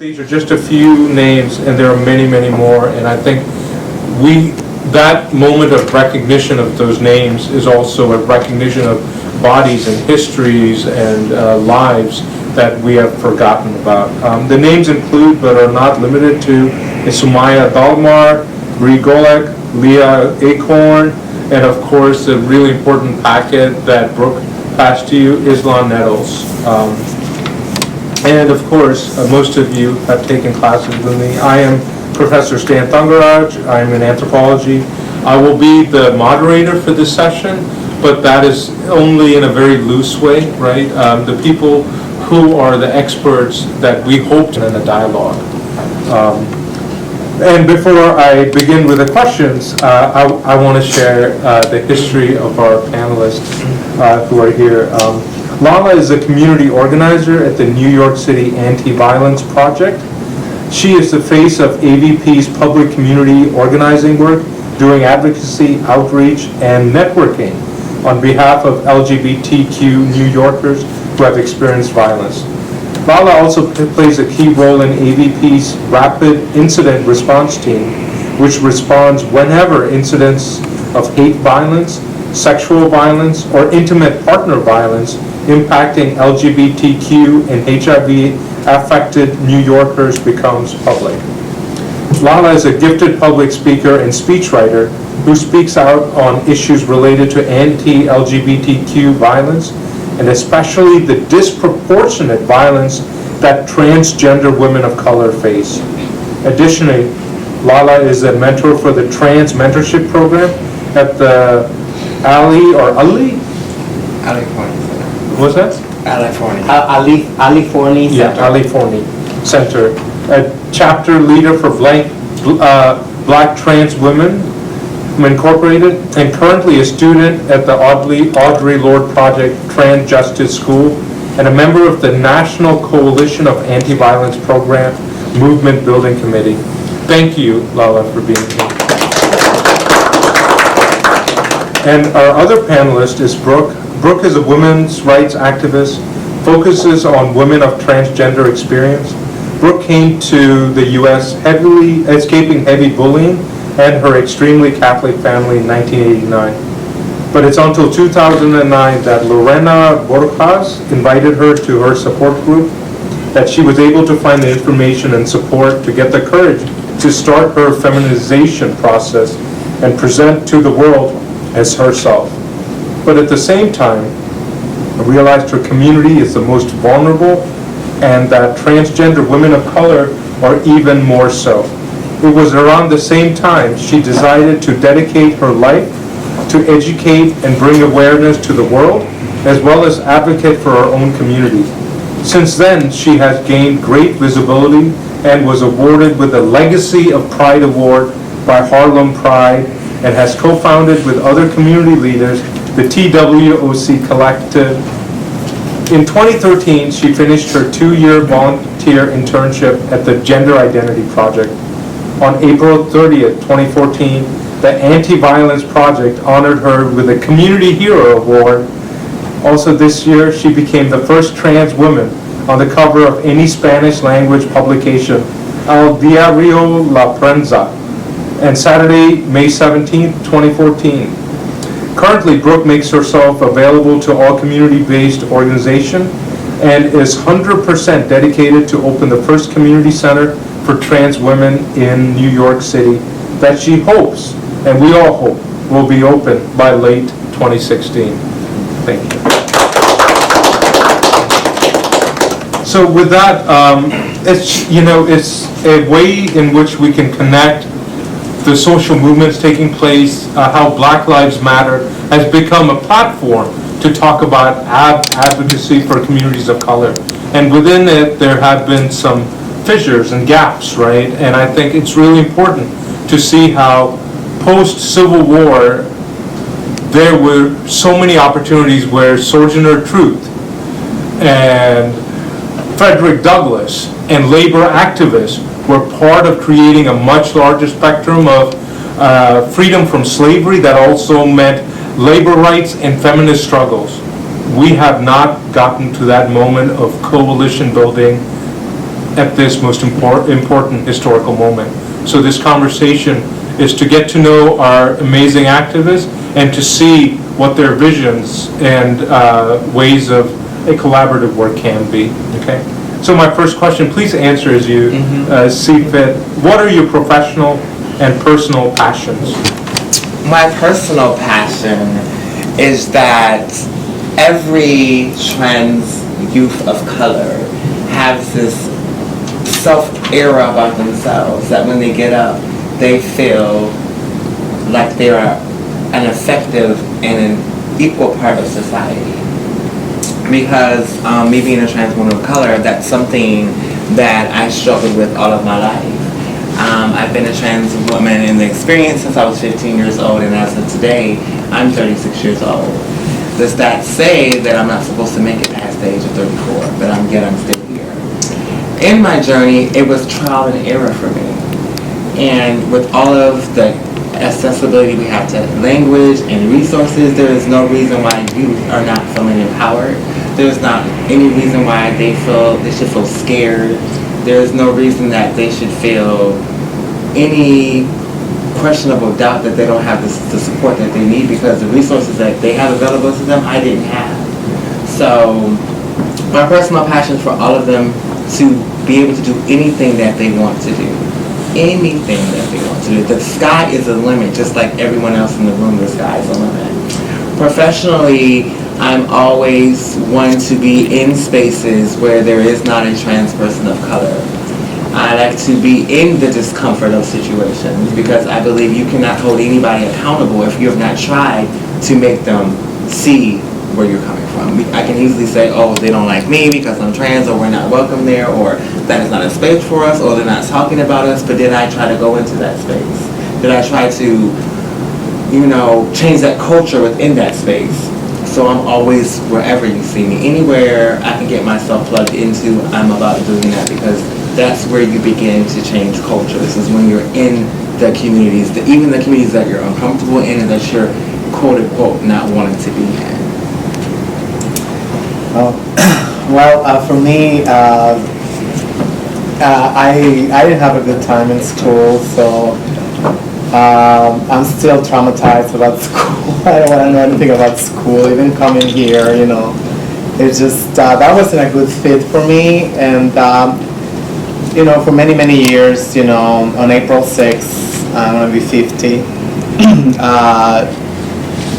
These are just a few names, and there are many, many more. And I think that moment of recognition of those names is also a recognition of bodies and histories and lives that we have forgotten about. The names include, but are not limited to, Sumaya Dalmar, Bree Golek, Leah Acorn, and of course the really important packet that Brooke passed to you, Isla Nettles. And of course, most of you have taken classes with me. I am Professor Stan Thangaraj. I'm in anthropology. I will be the moderator for this session, but that is only in a very loose way, right? The people who are the experts that we hope to in a dialogue. And before I begin with the questions, I want to share the history of our panelists who are here. Lala is a community organizer at the New York City Anti-Violence Project. She is the face of AVP's public community organizing work, doing advocacy, outreach, and networking on behalf of LGBTQ New Yorkers who have experienced violence. Lala also plays a key role in AVP's Rapid Incident Response Team, which responds whenever incidents of hate violence, sexual violence, or intimate partner violence impacting LGBTQ and HIV-affected New Yorkers becomes public. Lala is a gifted public speaker and speechwriter who speaks out on issues related to anti-LGBTQ violence, and especially the disproportionate violence that transgender women of color face. Additionally, Lala is a mentor for the Trans Mentorship Program at the Ali What's that? Ali Forney Center. Yeah, Ali Forney Center. A chapter leader for Black Trans Women Incorporated, and currently a student at the Audre Lorde Project Trans Justice School, and a member of the National Coalition of Anti-Violence Program Movement Building Committee. Thank you, Lala, for being here. And our other panelist is Brooke. Brooke is a women's rights activist, focuses on women of transgender experience. Brooke came to the U.S. escaping heavy bullying and her extremely Catholic family in 1989. But it's until 2009 that Lorena Borjas invited her to her support group that she was able to find the information and support to get the courage to start her feminization process and present to the world as herself. But at the same time, I realized her community is the most vulnerable and that transgender women of color are even more so. It was around the same time she decided to dedicate her life to educate and bring awareness to the world, as well as advocate for her own community. Since then, she has gained great visibility and was awarded with the Legacy of Pride Award by Harlem Pride, and has co-founded with other community leaders the TWOC Collective. In 2013, she finished her 2-year volunteer internship at the Gender Identity Project. On April 30th, 2014, the Anti-Violence Project honored her with a Community Hero Award. Also this year, she became the first trans woman on the cover of any Spanish language publication, El Diario La Prensa, and Saturday, May 17th, 2014. Currently, Brooke makes herself available to all community-based organizations and is 100% dedicated to open the first community center for trans women in New York City that she hopes, and we all hope, will be open by late 2016. Thank you. So with that, it's a way in which we can connect the social movements taking place, how Black Lives Matter has become a platform to talk about advocacy for communities of color. And within it, there have been some fissures and gaps, right? And I think it's really important to see how post-Civil War, there were so many opportunities where Sojourner Truth and Frederick Douglass and labor activists were part of creating a much larger spectrum of freedom from slavery that also meant labor rights and feminist struggles. We have not gotten to that moment of coalition building at this most important historical moment. So this conversation is to get to know our amazing activists and to see what their visions and ways of a collaborative work can be. Okay. So my first question, please answer as you see fit. What are your professional and personal passions? My personal passion is that every trans youth of color has this self-era about themselves, that when they get up, they feel like they are an effective and an equal part of society. Because me being a trans woman of color, that's something that I struggled with all of my life. I've been a trans woman in the experience since I was 15 years old, and as of today, I'm 36 years old. Does that say that I'm not supposed to make it past the age of 34, but I'm still here? In my journey, it was trial and error for me. And with all of the accessibility we have to language and resources, there is no reason why youth are not feeling empowered. There's not any reason why they should feel scared. There's no reason that they should feel any questionable doubt that they don't have the support that they need, because the resources that they have available to them, I didn't have. So my personal passion for all of them to be able to do anything that they want to do. Anything that they want to do. The sky is a limit, just like everyone else in the room, the sky is a limit. Professionally, I'm always one to be in spaces where there is not a trans person of color. I like to be in the discomfort of situations, because I believe you cannot hold anybody accountable if you have not tried to make them see where you're coming from. I can easily say, oh, they don't like me because I'm trans, or we're not welcome there, or that is not a space for us, or they're not talking about us. But did I try to go into that space? Did I try to, change that culture within that space? So I'm always, wherever you see me, anywhere I can get myself plugged into, I'm about doing that, because that's where you begin to change culture. This is when you're in the communities, even the communities that you're uncomfortable in and that you're quote unquote not wanting to be in. For me, I didn't have a good time in school, so I'm still traumatized about school. I don't want to know anything about school, even coming here, It's just, that wasn't a good fit for me. And, for many, many years, on April 6th, I'm going to be 50.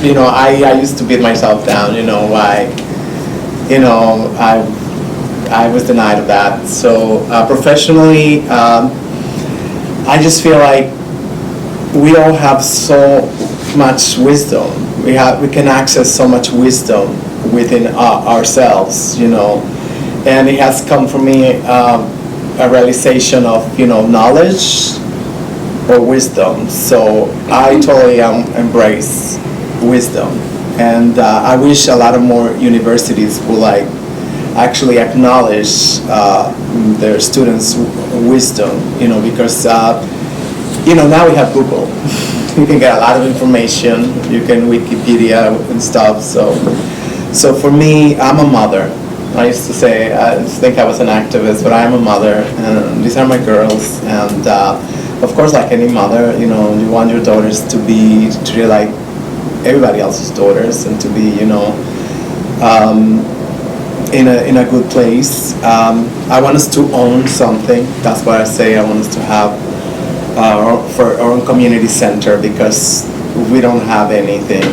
I used to beat myself down, why, I was denied of that. So professionally, I just feel like we all have so much wisdom. We can access so much wisdom within ourselves, and it has come from me a realization of knowledge or wisdom. So I totally embrace wisdom, and I wish a lot of more universities would actually acknowledge their students' wisdom, because now we have Google. You can get a lot of information. You can Wikipedia and stuff. So for me, I'm a mother. I used to say, I used to think I was an activist, but I am a mother, and these are my girls. And of course, like any mother, you want your daughters to be treated like everybody else's daughters, and to be, in a good place. I want us to own something. That's why I say I want us to have for our own community center, because we don't have anything.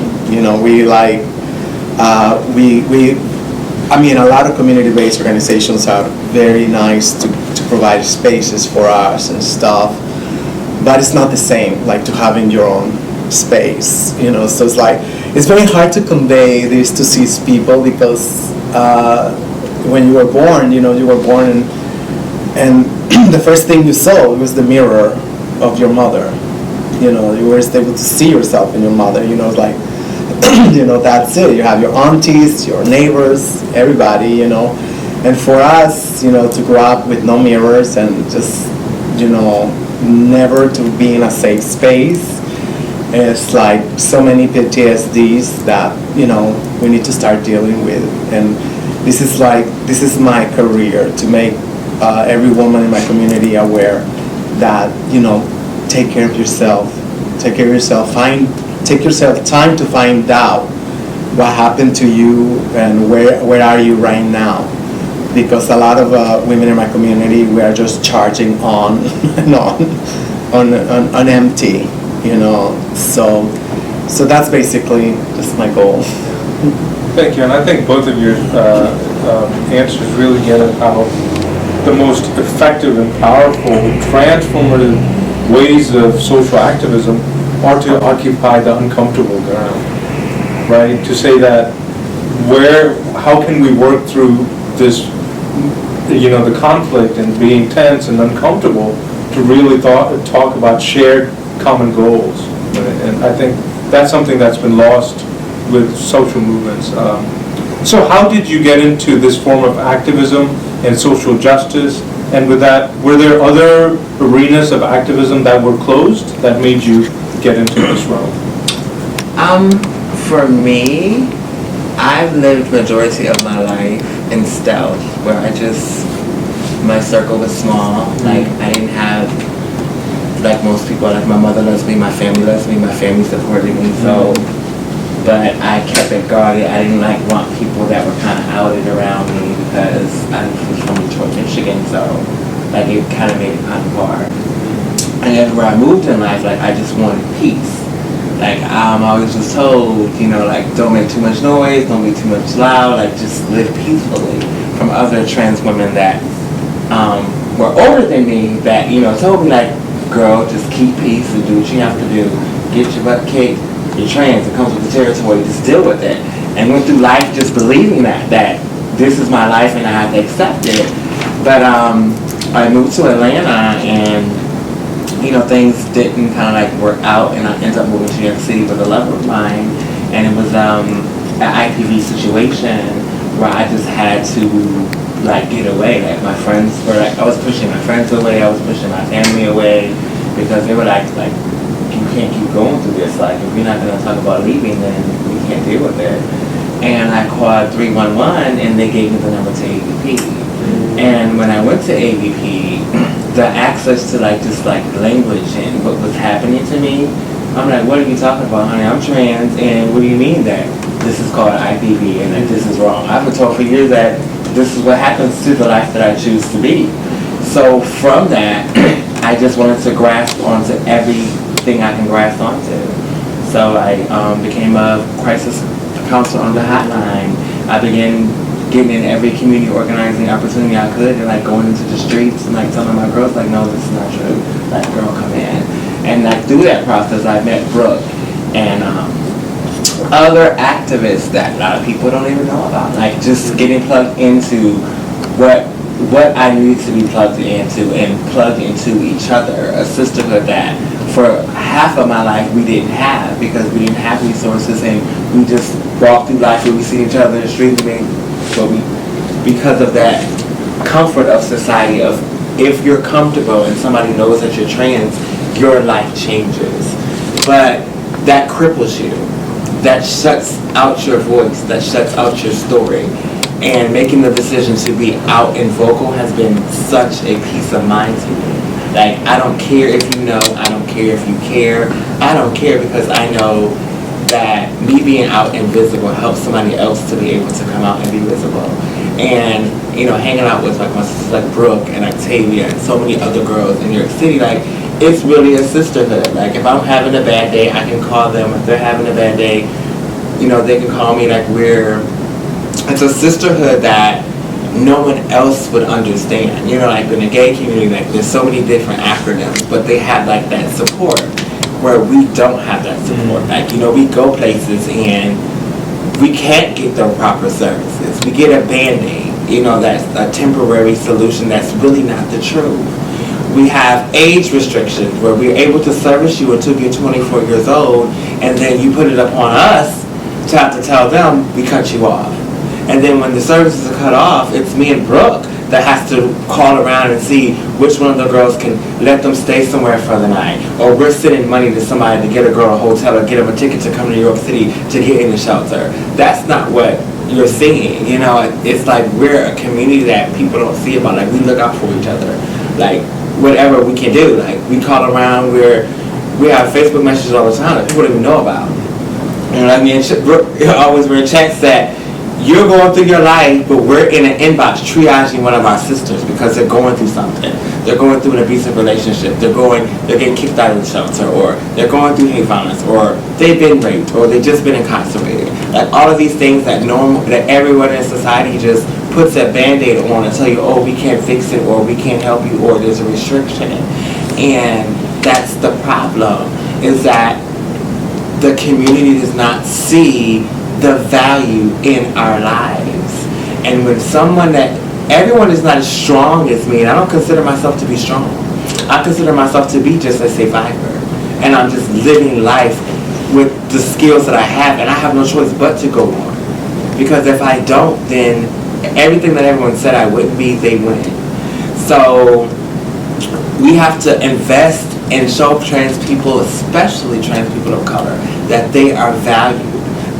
A lot of community-based organizations are very nice to provide spaces for us and stuff, but it's not the same like to having your own space, so it's very hard to convey this to cis people, because when you were born, and the first thing you saw was the mirror of your mother. You were able to see yourself in your mother. That's it. You have your aunties, your neighbors, everybody. And for us, to grow up with no mirrors and just, never to be in a safe space, it's like so many PTSDs that we need to start dealing with. And this is my career, to make every woman in my community aware that, take care of yourself. Take care of yourself. Take yourself time to find out what happened to you and where are you right now. Because a lot of women in my community, we are just charging on and on empty, So that's basically just my goal. Thank you, and I think both of your answers really get at how the most effective and powerful, transformative ways of social activism are to occupy the uncomfortable ground, right? To say that how can we work through this, the conflict and being tense and uncomfortable to really talk about shared common goals. And I think that's something that's been lost with social movements. So how did you get into this form of activism and social justice? And with that, were there other arenas of activism that were closed that made you get into this realm? For me, I've lived majority of my life in stealth, where my circle was small. Like, I didn't have, like most people, like my mother loves me, my family supported me, so, but I kept it guarded. I didn't want people that were kind of outed around me because I was from Detroit, Michigan, so it kind of made it kind of hard. And then where I moved in life, I just wanted peace. I always was told, don't make too much noise, don't be too much loud, just live peacefully, from other trans women that were older than me that, told me girl, just keep peace and do what you have to do. Get your butt kicked, you're trans, it comes with the territory, just deal with it. And went through life just believing that this is my life and I have to accept it. But I moved to Atlanta and things didn't kind of work out, and I ended up moving to New York City with a lover of mine, and it was an IPV situation where I just had to get away. My friends were I was pushing my friends away, I was pushing my family away, because they were you can't keep going through this. If you're not going to talk about leaving, then we can't deal with it. And I called 311, and they gave me the number to AVP. And when I went to AVP, the access to language and what was happening to me, I'm what are you talking about, honey? I'm trans, and what do you mean that this is called IPV and that this is wrong? I've been told for years that this is what happens to the life that I choose to be. So from that, I just wanted to grasp onto everything I can grasp onto. So I became a crisis counselor on the hotline. I began getting in every community organizing opportunity I could, and going into the streets and telling my girls no, this is not true. Girl, come in. And through that process, I met Brooke and other activists that a lot of people don't even know about. Just getting plugged into what I needed to be plugged into, and plugged into each other. A sisterhood that for half of my life we didn't have, because we didn't have resources, and we just walked through life where we see each other in the street, but because of that comfort of society, of if you're comfortable and somebody knows that you're trans, your life changes. But that cripples you. That shuts out your voice. That shuts out your story. And making the decision to be out and vocal has been such a peace of mind to me. I don't care if you know, I don't care if you care. I don't care, because I know that me being out and visible helps somebody else to be able to come out and be visible. And, hanging out with my sisters like Brooke and Octavia and so many other girls in New York City, it's really a sisterhood. If I'm having a bad day, I can call them. If they're having a bad day, they can call me. It's a sisterhood that no one else would understand. In the gay community, there's so many different acronyms, but they have that support, where we don't have that support. We go places and we can't get the proper services. We get a Band-Aid, that's a temporary solution that's really not the truth. We have age restrictions where we're able to service you until you're 24 years old, and then you put it upon us to have to tell them we cut you off. And then when the services are cut off, it's me and Brooke that has to call around and see which one of the girls can let them stay somewhere for the night. Or we're sending money to somebody to get a girl a hotel or get them a ticket to come to New York City to get in the shelter. That's not what you're seeing. You know, it's like we're a community that people don't see about. Like, we look out for each other. Like, whatever we can do. Like, we call around, we have Facebook messages all the time that people don't even know about. You know what I mean? Always we're in chats that you're going through your life, but we're in an inbox triaging one of our sisters because they're going through something. They're going through an abusive relationship. They're getting kicked out of the shelter, or they're going through hate violence, or they've been raped, or they've just been incarcerated. Like, all of these things that everyone in society just puts a Band-Aid on and tell you, oh, we can't fix it, or we can't help you, or there's a restriction. And that's the problem, is that the community does not see the value in our lives. And when everyone is not as strong as me, and I don't consider myself to be strong. I consider myself to be just a survivor. And I'm just living life with the skills that I have, and I have no choice but to go on. Because if I don't, then everything that everyone said I wouldn't be, they win. So we have to invest and show trans people, especially trans people of color, that they are valued,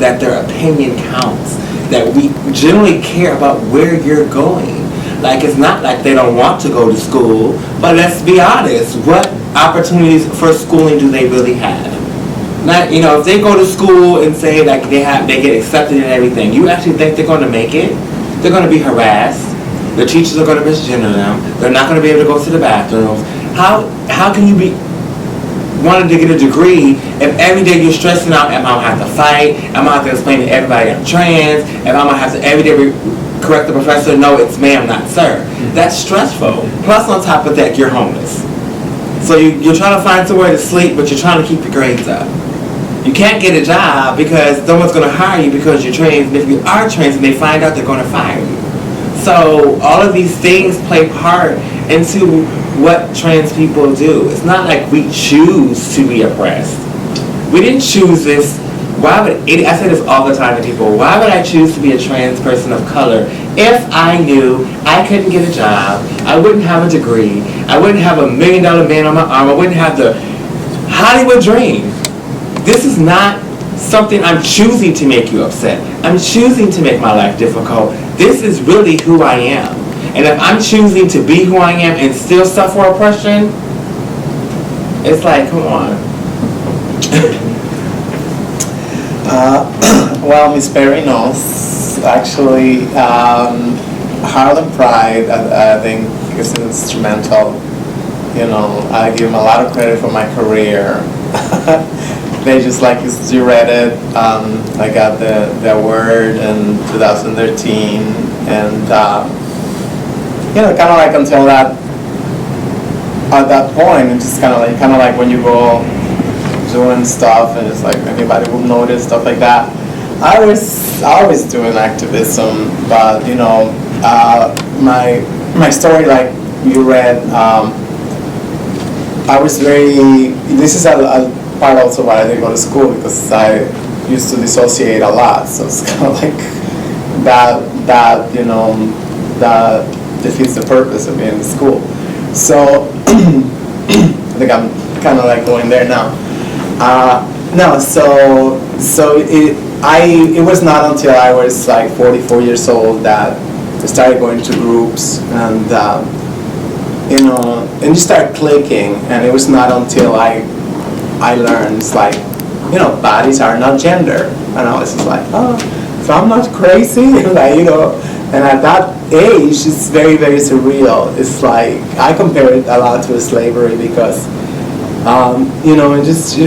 that their opinion counts, that we generally care about where you're going. Like, it's not like they don't want to go to school, but let's be honest, what opportunities for schooling do they really have? Not, you know, if they go to school and say like they get accepted and everything, you actually think they're going to make it? They're going to be harassed. The teachers are going to misgender them. They're not going to be able to go to the bathrooms. How can you be wanting to get a degree if every day you're stressing out, am I going to have to fight? Am I going to have to explain to everybody I'm trans? Am I going to have to every day correct the professor? No, it's ma'am, not sir. That's stressful. Plus, on top of that, you're homeless. So you're trying to find somewhere to sleep, but you're trying to keep your grades up. You can't get a job because no one's going to hire you because you're trans. And if you are trans and they find out, they're going to fire you. So all of these things play part into what trans people do. It's not like we choose to be oppressed. We didn't choose this. I say this all the time to people, why would I choose to be a trans person of color if I knew I couldn't get a job, I wouldn't have a degree, I wouldn't have $1 million man on my arm, I wouldn't have the Hollywood dream. This is not something I'm choosing to make you upset. I'm choosing to make my life difficult. This is really who I am. And if I'm choosing to be who I am and still suffer oppression, it's like, come on. Well, Miss Perry knows. Actually, Harlem Pride, I think, is instrumental. You know, I give them a lot of credit for my career. They just, like, you read it. I got the award in 2013, and you know, kind of like until that, at that point, it's just kind of like when you go doing stuff, and it's like anybody will notice, stuff like that. I was doing activism, but you know, my story, like you read, I was very. This is a part also why I didn't go to school, because I used to dissociate a lot. So it's kind of like that you know, that defeats the purpose of being in school. So I think I'm kind of like going there now. No, so it was not until I was like 44 years old that I started going to groups, and you know, and just started clicking. And it was not until I learned, it's like, you know, bodies are not gender, and I was just like, oh, so I'm not crazy, like, you know. And at that age, it's very, very surreal. It's like, I compare it a lot to slavery because, you know, it was just,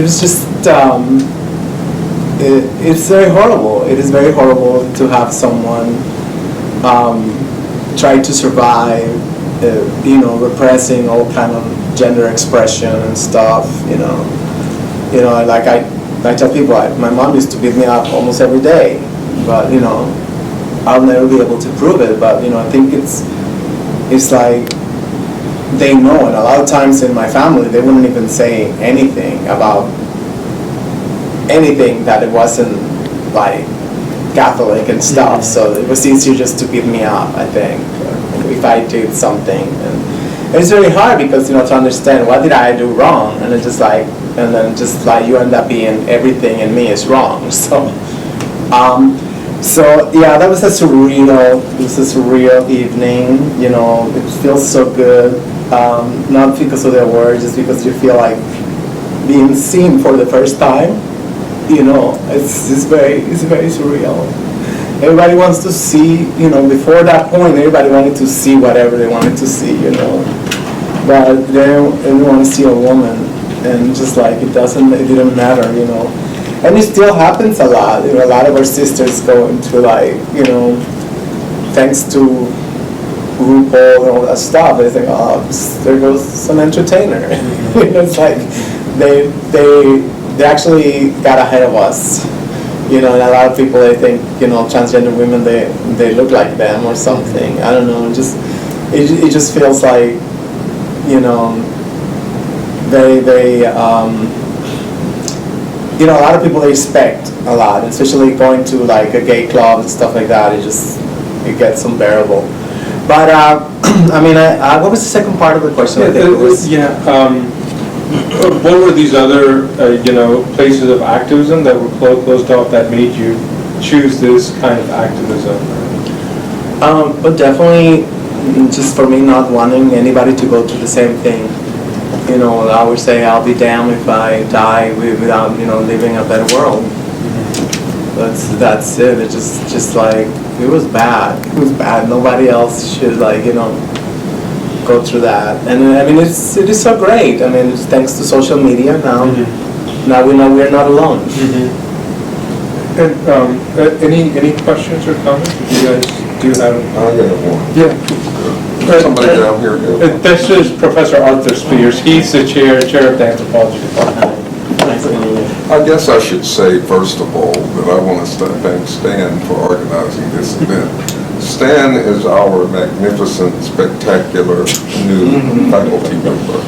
it's very horrible. It is very horrible to have someone try to survive, you know, repressing all kind of gender expression and stuff, you know. You know, like I tell people, my mom used to beat me up almost every day, but, you know, I'll never be able to prove it. But, you know, I think it's like they know, and a lot of times in my family, they wouldn't even say anything about anything that it wasn't like Catholic and stuff. So it was easier just to beat me up, I think, if I did something. And it's very hard because, you know, to understand what did I do wrong, and it's just like, and then just like you end up being everything in me is wrong. So So yeah, that was a surreal evening. You know, it feels so good. Not because of the award, just because you feel like being seen for the first time. You know, it's very surreal. Everybody wants to see. You know, before that point, everybody wanted to see whatever they wanted to see. You know, but they didn't want to see a woman, and just like it didn't matter. You know. And it still happens a lot. You know, a lot of our sisters go into like, you know, thanks to RuPaul and all that stuff, they think, oh, there goes some entertainer. You know, it's like they actually got ahead of us. You know, and a lot of people, they think, you know, transgender women, they look like them or something. I don't know. It just feels like, you know, you know, a lot of people, they expect a lot, especially going to like a gay club and stuff like that. It gets unbearable. But I mean, what was the second part of the question? What were these other, you know, places of activism that were closed off that made you choose this kind of activism? But definitely, just for me not wanting anybody to go through the same thing. You know, I would say I'll be damned if I die without, you know, living a better world. That's it. It's just like, it was bad. It was bad. Nobody else should, like, you know, go through that. And I mean, it is so great. I mean, it's thanks to social media now. Mm-hmm. Now we know we're not alone. Mm-hmm. And any questions or comments? You guys do have? I got one. Yeah. Somebody down here. This is Professor Arthur Spears. He's the chair of the Anthropology Department. I guess I should say, first of all, that I want to thank Stan for organizing this event. Stan is our magnificent, spectacular new faculty member.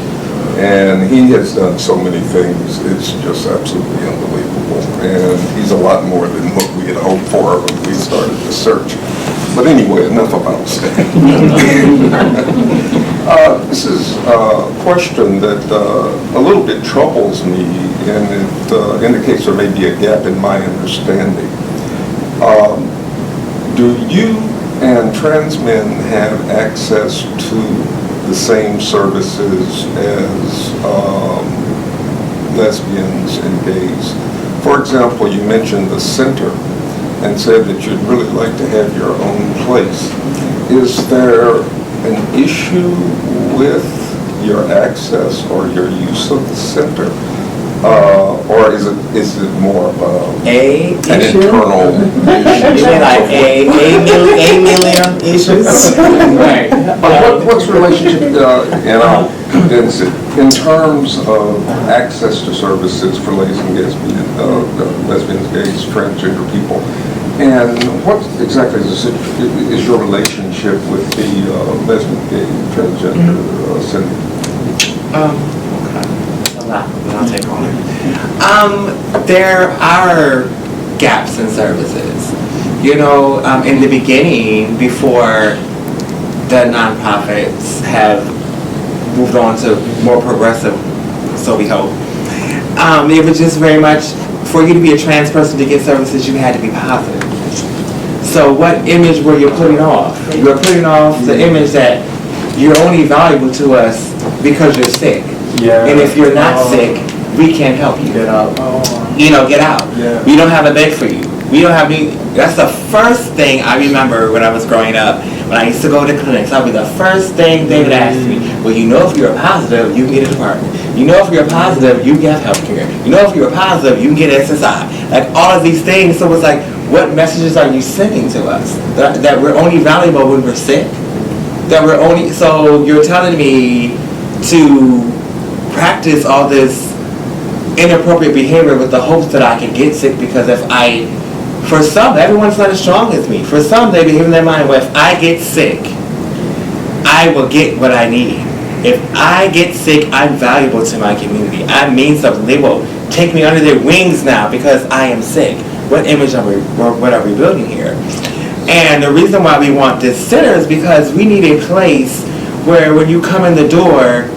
And he has done so many things, it's just absolutely unbelievable. And he's a lot more than what we had hoped for when we started the search. But anyway, enough about Stan. This is a question that a little bit troubles me, and it indicates there may be a gap in my understanding. Do you and trans men have access to the same services as lesbians and gays? For example, you mentioned the center and said that you'd really like to have your own place. Is there an issue with your access or your use of the center? Or is it more of an internal issue? You mean like a million issues? Right. What's the relationship, and I'll condense it, in terms of access to services for lesbians, gays, transgender people, and what exactly is your relationship with the lesbian, gay, transgender center? I'll take on it. There are gaps in services. You know, in the beginning, before the nonprofits have moved on to more progressive, so we hope, it was just very much, for you to be a trans person to get services, you had to be positive. So what image were you putting off? You were putting off the image that you're only valuable to us because you're sick. Yeah. And if you're not sick, we can't help you. Get out. You know, get out. Yeah. We don't have a bed for you. We don't have any. That's the first thing I remember when I was growing up. When I used to go to clinics, that would be the first thing they would ask me. Well, you know, if you're positive, you can get a department. You know, if you're positive, you can get health care. You know, if you're positive, you can get SSI. Like all of these things. So it's like, what messages are you sending to us? That we're only valuable when we're sick? That we're only, so you're telling me to practice all this inappropriate behavior with the hopes that I can get sick, because if I, for some, everyone's not as strong as me. For some, they behave in their mind, well, if I get sick, I will get what I need. If I get sick, I'm valuable to my community. I mean something. They will take me under their wings now because I am sick. What image are we building here? And the reason why we want this center is because we need a place where when you come in the door,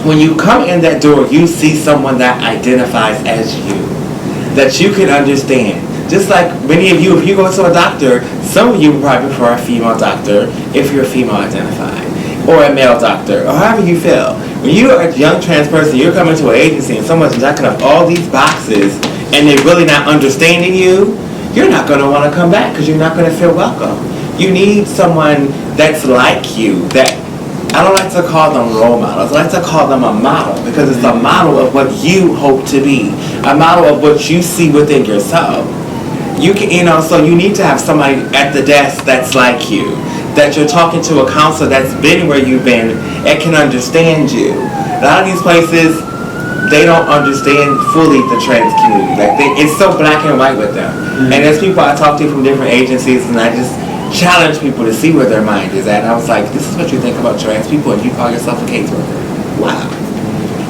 when you come in that door, you see someone that identifies as you, that you can understand, Just like many of you, if you go to a doctor, some of you would probably prefer a female doctor if you're female identified, or a male doctor, or however you feel. When you're a young trans person, you're coming to an agency and someone's knocking up all these boxes and they're really not understanding you, you're not going to want to come back because you're not going to feel welcome. You need someone that's like you, that I don't like to call them role models. I like to call them a model because it's a model of what you hope to be, a model of what you see within yourself. You can, so you need to have somebody at the desk that's like you, that you're talking to a counselor that's been where you've been and can understand you. A lot of these places, they don't understand fully the trans community. Like it's so black and white with them. And there's people I talk to from different agencies, and I just challenge people to see where their mind is at. And I was like, this is what you think about trans people, and you call yourself a caseworker. Wow.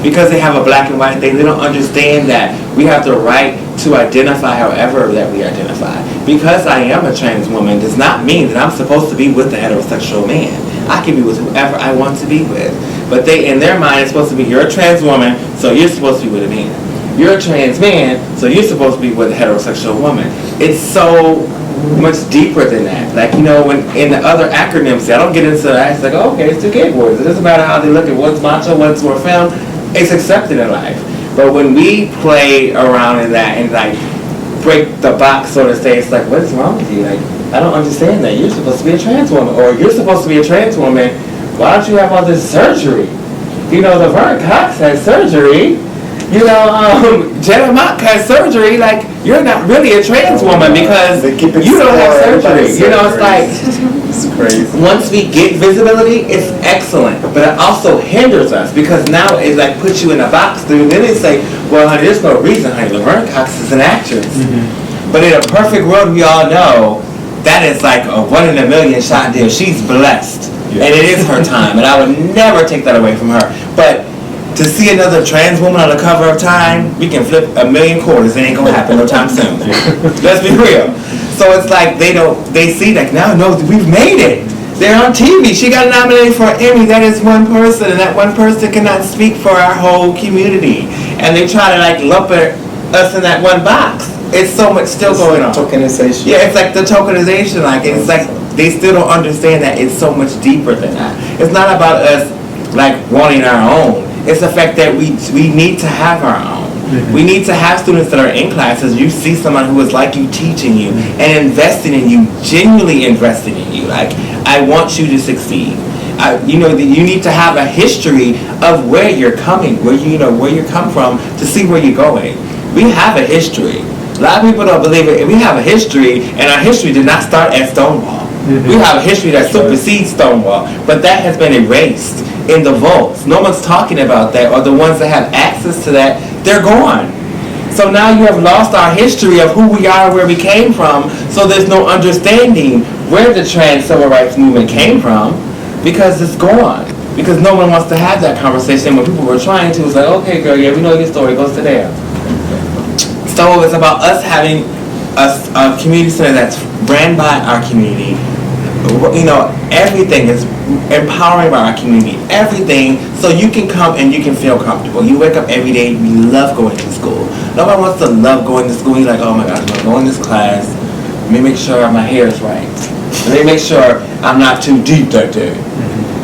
Because they have a black and white thing, they don't understand that we have the right to identify however that we identify. Because I am a trans woman does not mean that I'm supposed to be with a heterosexual man. I can be with whoever I want to be with. But they, in their mind, it's supposed to be, you're a trans woman, so you're supposed to be with a man. You're a trans man, so you're supposed to be with a heterosexual woman. It's so much deeper than that. Like, when in the other acronyms, I don't get into that. It's like, oh, okay, it's two gay boys. It doesn't matter how they look at what's macho, what's more femme. It's accepted in life. But when we play around in that and like break the box, so to say, it's like, what is wrong with you? Like, I don't understand that. You're supposed to be a trans woman, or you're supposed to be a trans woman. Why don't you have all this surgery? The Vern Cox has surgery. Jenna Mock has surgery. Like, you're not really a trans woman because you don't have surgery. It's like, it's crazy. Once we get visibility, it's excellent, but it also hinders us because now it like puts you in a box. Then they say, well, honey, there's no reason, honey. Laverne Cox is an actress. But in a perfect world, we all know that is like a 1 in a million shot deal. She's blessed, and it is her time, and I would never take that away from her. But to see another trans woman on the cover of Time, we can flip $1 million quarters. It ain't gonna happen no time soon. Let's be real. So it's like they see like, now no, we've made it. They're on TV. She got nominated for an Emmy. That is one person, and that one person cannot speak for our whole community. And they try to like lump us in that one box. It's so much still going on. Tokenization. Yeah, it's like the tokenization. Like it's like they still don't understand that it's so much deeper than that. It's not about us like wanting our own. It's the fact that we need to have our own. We need to have students that are in classes. You see someone who is like you teaching you and investing in you, genuinely investing in you. Like, I want you to succeed. You need to have a history of where you're coming, where you come from to see where you're going. We have a history. A lot of people don't believe it. We have a history, and our history did not start at Stonewall. We have a history that supersedes Stonewall, but that has been erased in the vaults. No one's talking about that, or the ones that have access to that, they're gone. So now you have lost our history of who we are, where we came from, so there's no understanding where the trans civil rights movement came from, because it's gone. Because no one wants to have that conversation. When people were trying to, it's like, okay girl, yeah, we know your story, goes to there. So it's about us having a community center that's ran by our community. Everything is empowering by our community. Everything, so you can come and you can feel comfortable. You wake up every day, you love going to school. Nobody wants to love going to school. You're like, oh my gosh, I'm going to go in this class. Let me make sure my hair is right. Let me make sure I'm not too deep that day.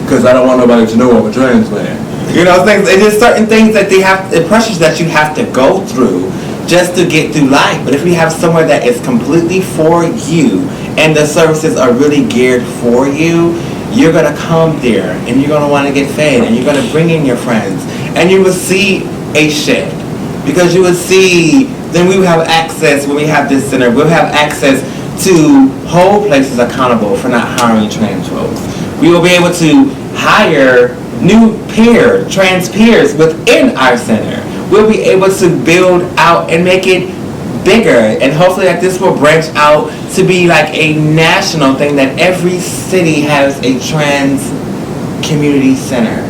Because I don't want nobody to know I'm a trans man. Things. It is certain things that the pressures that you have to go through just to get through life. But if we have somewhere that is completely for you and the services are really geared for you, you're going to come there and you're going to want to get fed and you're going to bring in your friends and you will see a shift. Because you will see, then we will have access, when we have this center, we'll have access to hold places accountable for not hiring trans folks. We will be able to hire new trans peers within our center. We'll be able to build out and make it bigger, and hopefully that this will branch out to be like a national thing, that every city has a trans community center.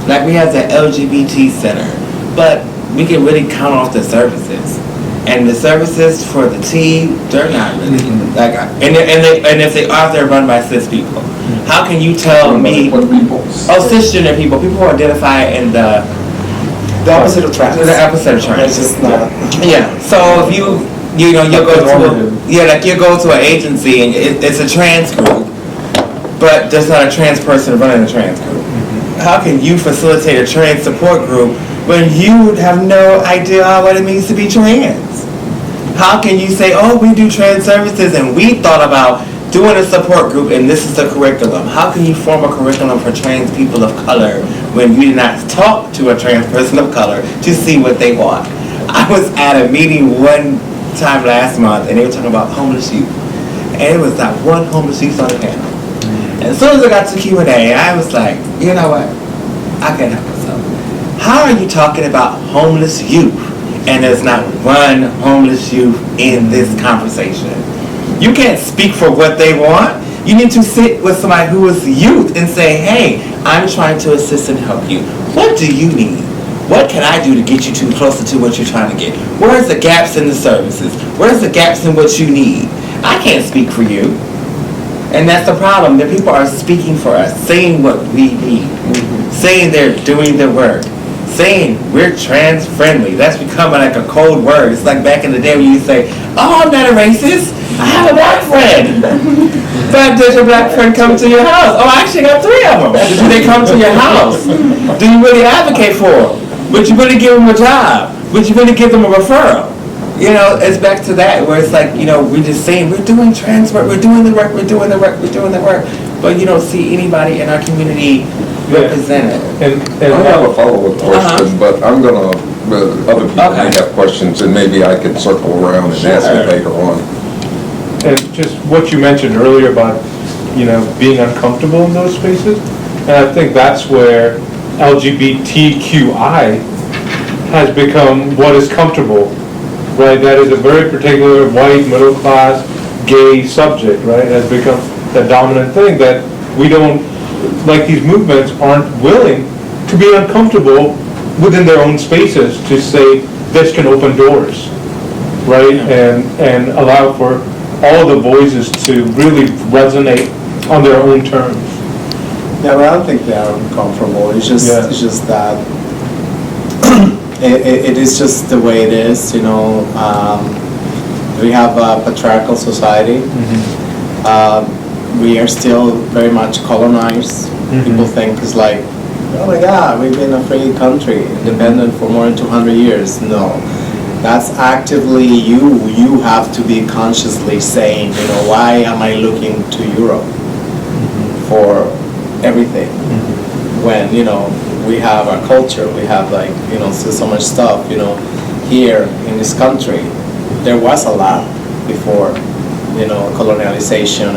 Like we have the LGBT center, but we can really count off the services. And the services for the T, they're not really like, and if they are, they're run by cis people. How can you tell me? Cisgender people who identify in the opposite of trans. The opposite of trans. It's just not. Yeah. So if you you know, you'll go to Normative. like you'll go to an agency and it's a trans group, but there's not a trans person running a trans group. How can you facilitate a trans support group when you have no idea what it means to be trans? How can you say, oh, we do trans services and we thought about doing a support group and this is the curriculum? How can you form a curriculum for trans people of color when you did not talk to a trans person of color to see what they want? I was at a meeting one time last month and they were talking about homeless youth. And it was not one homeless youth on the panel. And as soon as I got to Q&A, I was like, you know what? I can't help myself. How are you talking about homeless youth and there's not one homeless youth in this conversation? You can't speak for what they want. You need to sit with somebody who is youth and say, hey, I'm trying to assist and help you. What do you need? What can I do to get you closer to what you're trying to get? Where's the gaps in the services? Where's the gaps in what you need? I can't speak for you. And that's the problem. The people are speaking for us, saying what we need, saying they're doing their work, saying we're trans friendly. That's becoming like a cold word. It's like back in the day when you say, oh, I'm not a racist. I have a black friend. But does your black friend come to your house? Oh, I actually got 3 of them. Do they come to your house? Do you really advocate for them? Would you really give them a job? Would you really give them a referral? You know, it's back to that where it's like, you know, we're just saying we're doing trans work, we're doing the work, we're doing the work, we're doing the work, but you don't see anybody in our community represented. And I have a follow-up question, but I'm gonna, other people may have questions and maybe I can circle around and ask it later on. And just what you mentioned earlier about, you know, being uncomfortable in those spaces, and I think that's where LGBTQI has become what is comfortable, right? That is a very particular white, middle class, gay subject, right? It has become the dominant thing that we don't, like these movements aren't willing to be uncomfortable within their own spaces to say this can open doors, right? And allow for all the voices to really resonate on their own terms. Yeah, well, I don't think they are uncomfortable. It's just that it is just the way it is, you know. We have a patriarchal society. We are still very much colonized. People think it's like, oh my God, we've been a free country, independent for more than 200 years. No, that's actively you have to be consciously saying, you know, why am I looking to Europe for everything? When, you know, we have our culture, we have like, you know, so much stuff, you know, here in this country. There was a lot before, you know, colonialization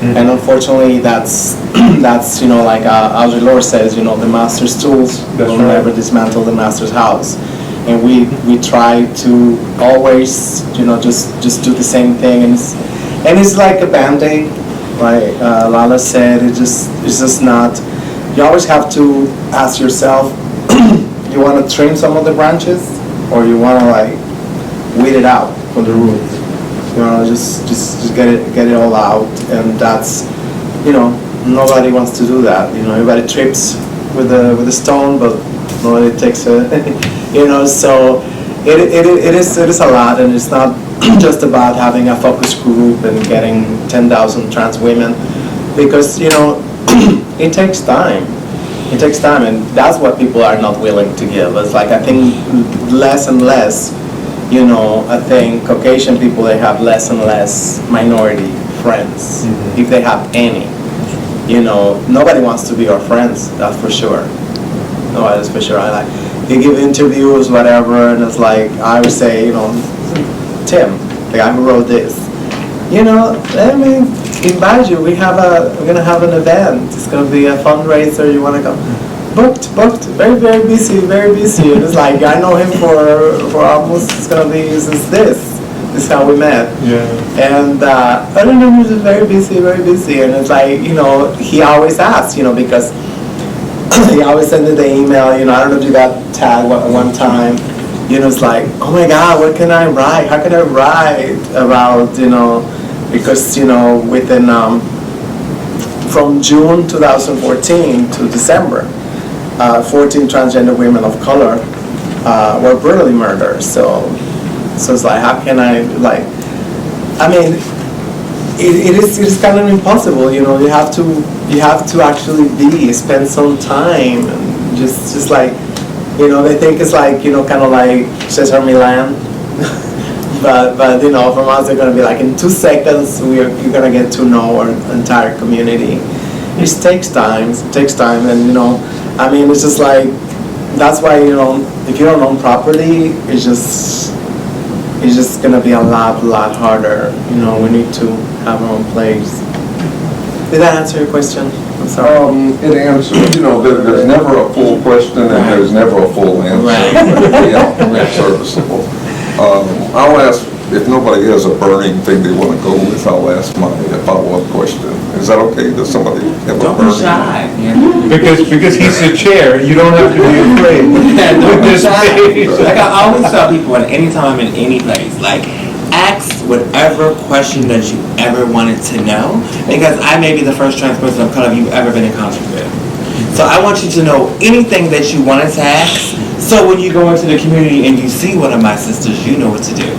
and unfortunately that's that's, you know, like Audre Lorde says, you know, the master's tools will never dismantle the master's house. And we try to always, you know, just do the same thing, and it's like a Band-Aid, right? Lala said it's just not. You always have to ask yourself, you want to trim some of the branches, or you want to like weed it out from the roots. You know, just get it all out, and that's, you know, nobody wants to do that. You know, everybody trips with the stone, but nobody takes a, you know. So it is a lot, and it's not just about having a focus group and getting 10,000 trans women, because, you know, it takes time. It takes time, and that's what people are not willing to give. It's like, I think less and less, you know, I think Caucasian people, they have less and less minority friends, if they have any. You know, nobody wants to be our friends, that's for sure. No, that's for sure. I like, you give interviews, whatever, and it's like, I would say, you know, Tim, the guy who wrote this, you know, let me invite you. We're gonna have an event. It's gonna be a fundraiser. You wanna come? Booked. Very, very busy. And it's like, I know him for almost, it's gonna be since this is how we met. Yeah. And I don't know, he's just very busy. And it's like, you know, he always asks, you know, because he always sent me the email, you know, I don't know if you got tagged one time. You know, it's like, oh my God, what can I write? How can I write about, you know, because, you know, within, from June 2014 to December, 14 transgender women of color were brutally murdered. So So it's like, how can I, like, I mean, it is kind of impossible, you know. You have to actually spend some time, and just like, you know, they think it's like, you know, kind of like Cesar Milan. But you know, from us, they're going to be like, in 2 seconds, you're going to get to know our entire community. It takes time, and you know, I mean, it's just like, that's why, you know, if you don't own property, it's just going to be a lot harder. You know, we need to have our own place. Did that answer your question? I'm sorry. It answers, you know, there's never a full question and there's never a full answer. Right. Yeah, it's serviceable. I'll ask, if nobody has a burning thing they want to go with, I'll ask my follow-up question. Is that okay? Does somebody have a Don't be burning? shy. Because he's the chair, you don't have to be afraid. Don't be With this shy. page. Like I always tell people, at any time, in any place, like, ask whatever question that you ever wanted to know, because I may be the first trans person of color you've ever been in contact with. So I want you to know anything that you wanted to ask, so when you go into the community and you see one of my sisters, you know what to do.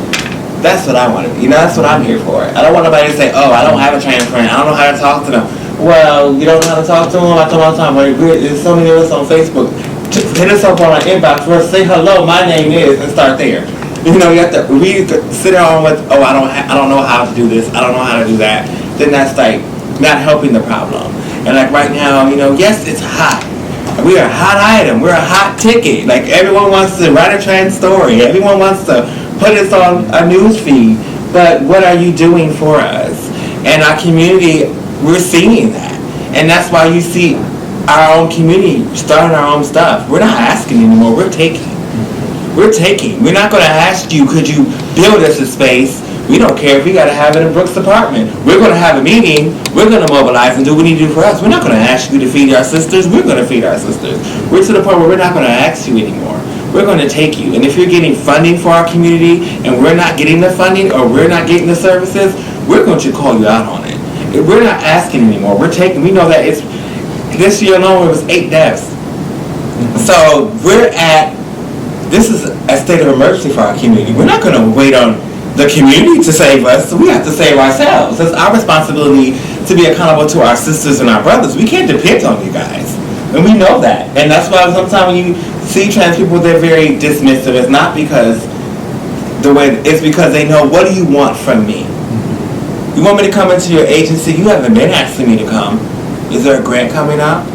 That's what I want to do. You know, that's what I'm here for. I don't want nobody to say, oh, I don't have a trans friend, I don't know how to talk to them. Well, you don't know how to talk to them? I tell them all the time, well, there's so many of us on Facebook. Just hit us up on our inbox first, say hello, my name is, and start there. You know, you have to sit down with, oh, I don't know how to do this, I don't know how to do that. Then that's like not helping the problem. And like right now, you know, yes, it's hot. We're a hot item. We're a hot ticket. Like, everyone wants to write a trans story. Everyone wants to put us on a news feed. But what are you doing for us? And our community, we're seeing that. And that's why you see our own community starting our own stuff. We're not asking anymore. We're taking. We're taking. We're not going to ask you, could you build us a space? We don't care if we got to have it in Brooke's apartment. We're going to have a meeting. We're going to mobilize and do what we need to do for us. We're not going to ask you to feed our sisters. We're going to feed our sisters. We're to the point where we're not going to ask you anymore. We're going to take you. And if you're getting funding for our community and we're not getting the funding or we're not getting the services, we're going to call you out on it. We're not asking anymore. We're taking. We know that it's, this year alone, it was 8 deaths. So this is a state of emergency for our community. We're not going to wait on the community to save us. We have to save ourselves. It's our responsibility to be accountable to our sisters and our brothers. We can't depend on you guys. And we know that. And that's why sometimes when you see trans people, they're very dismissive. It's not because it's because they know, what do you want from me? You want me to come into your agency? You haven't been asking me to come. Is there a grant coming up?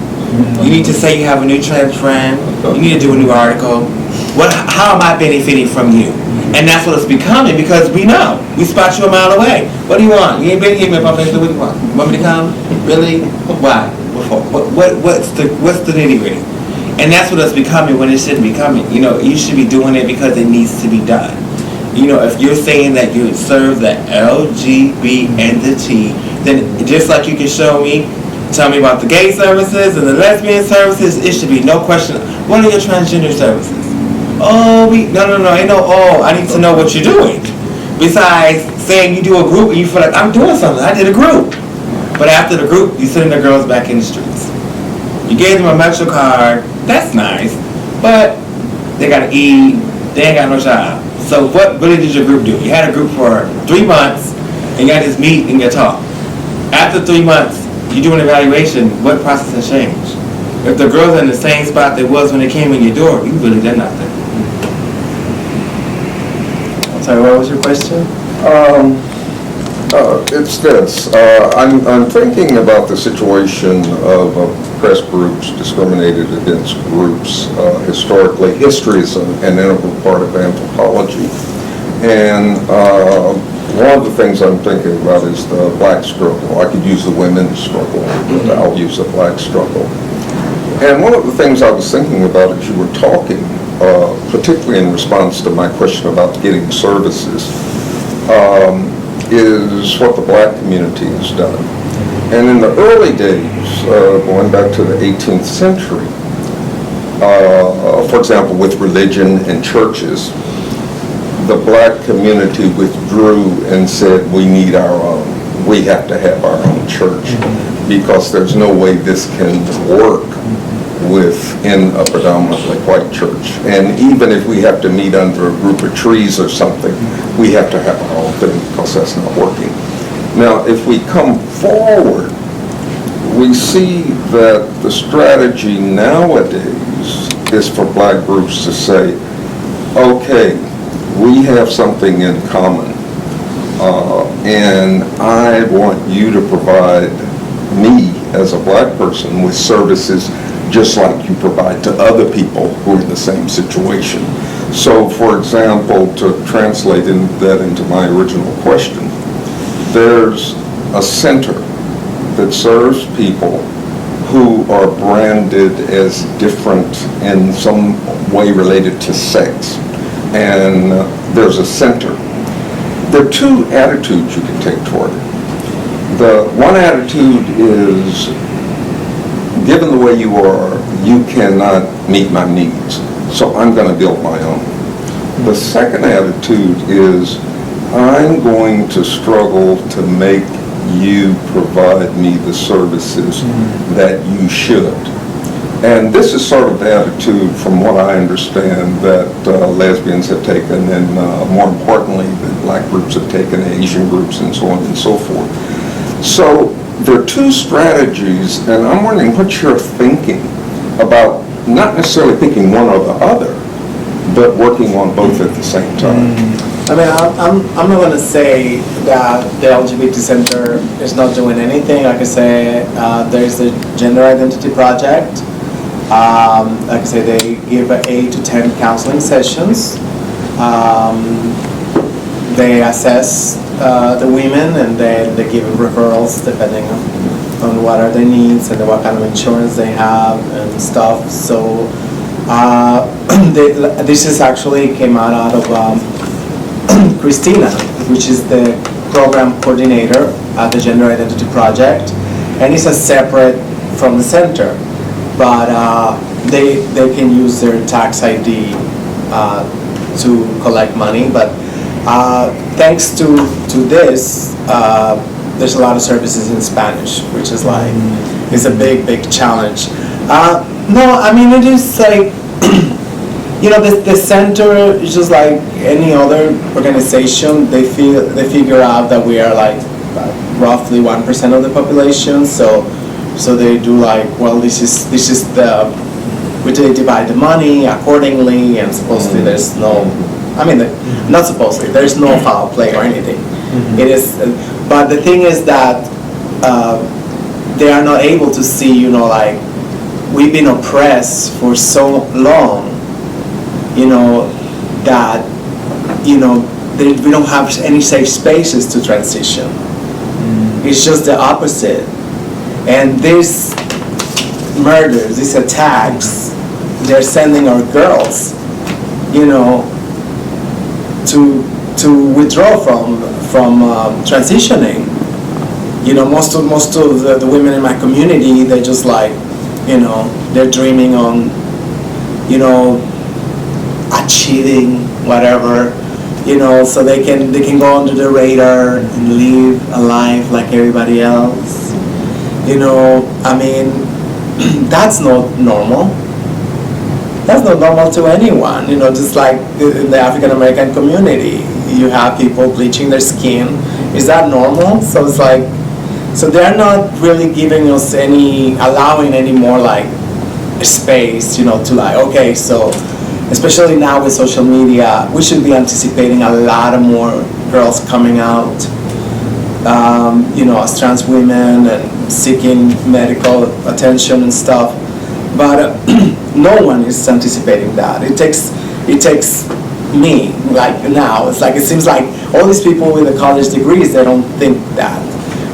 You need to say you have a new trans friend. You need to do a new article. How am I benefiting from you? And that's what it's becoming, because we know. We spot you a mile away. What do you want? You ain't been here on Facebook. What do you want? You want me to come? Really? Why? What's the nitty gritty? And that's what it's becoming when it shouldn't be coming. You know, you should be doing it because it needs to be done. You know, if you're saying that you serve the LGB and the T, then just like you can tell me about the gay services and the lesbian services, it should be no question. What are your transgender services? Oh, I need to know what you're doing. Besides saying you do a group and you feel like, I'm doing something, I did a group. But after the group, you send the girls back in the streets. You gave them a Metro card, that's nice, but they gotta eat, they ain't got no job. So what really did your group do? You had a group for 3 months, and you got this meet and you talk. After 3 months, you do an evaluation, what process has changed? If the girls are in the same spot they was when they came in your door, you really did nothing. Sorry, what was your question? It's this. I'm thinking about the situation of oppressed groups, discriminated against groups historically. History is an integral part of anthropology. And one of the things I'm thinking about is the black struggle. I could use the women's struggle, but I'll use the black struggle. And one of the things I was thinking about as you were talking, particularly in response to my question about getting services, is what the black community has done. And in the early days, going back to the 18th century, for example, with religion and churches, the black community withdrew and said, we need our own. We have to have our own church because there's no way this can work within a predominantly white church. And even if we have to meet under a group of trees or something, we have to have our own thing because that's not working. Now, if we come forward, we see that the strategy nowadays is for black groups to say, okay, we have something in common, and I want you to provide me as a black person with services just like you provide to other people who are in the same situation. So, for example, to translate that into my original question, there's a center that serves people who are branded as different in some way related to sex. And there's a center. There are two attitudes you can take toward it. The one attitude is, given the way you are, you cannot meet my needs, so I'm going to build my own. The second attitude is, I'm going to struggle to make you provide me the services that you should. And this is sort of the attitude, from what I understand, that lesbians have taken, and more importantly, that black groups have taken, Asian groups, and so on and so forth. So there are two strategies, and I'm wondering what you're thinking about, not necessarily thinking one or the other, but working on both at the same time. I mean, I'm not going to say that the LGBT Center is not doing anything. Like I say, there's the Gender Identity Project. Like I say, they give 8 to 10 counseling sessions. They assess the women, and then they give referrals depending on what are their needs and what kind of insurance they have and stuff. So this is actually came out of Christina, which is the program coordinator at the Gender Identity Project, and it's a separate from the center, but they can use their tax ID to collect money. But thanks to this, there's a lot of services in Spanish, which is like, it's a big challenge. No, I mean, it is like, you know, the center is just like any other organization. They figure out that we are like roughly 1% of the population. So they do like, well, this is we divide the money accordingly, and supposedly there's no, I mean, not supposedly, there's no foul play or anything. It is, but the thing is that they are not able to see, you know, like, we've been oppressed for so long, you know, that, you know, we don't have any safe spaces to transition. It's just the opposite. And these murders, these attacks, they're sending our girls, you know, to withdraw from transitioning. You know, most of the women in my community, they're just like, you know, they're dreaming on, you know, achieving whatever, you know, so they can go under the radar and live a life like everybody else. You know, I mean, that's not normal. That's not normal to anyone. You know, just like in the African American community, you have people bleaching their skin. Is that normal? So it's like, so they're not really giving us allowing any more like space, you know, to like, okay, so especially now with social media, we should be anticipating a lot of more girls coming out, you know, as trans women and seeking medical attention and stuff. But no one is anticipating that. It takes me, like now, it's like, it seems like all these people with the college degrees, they don't think that.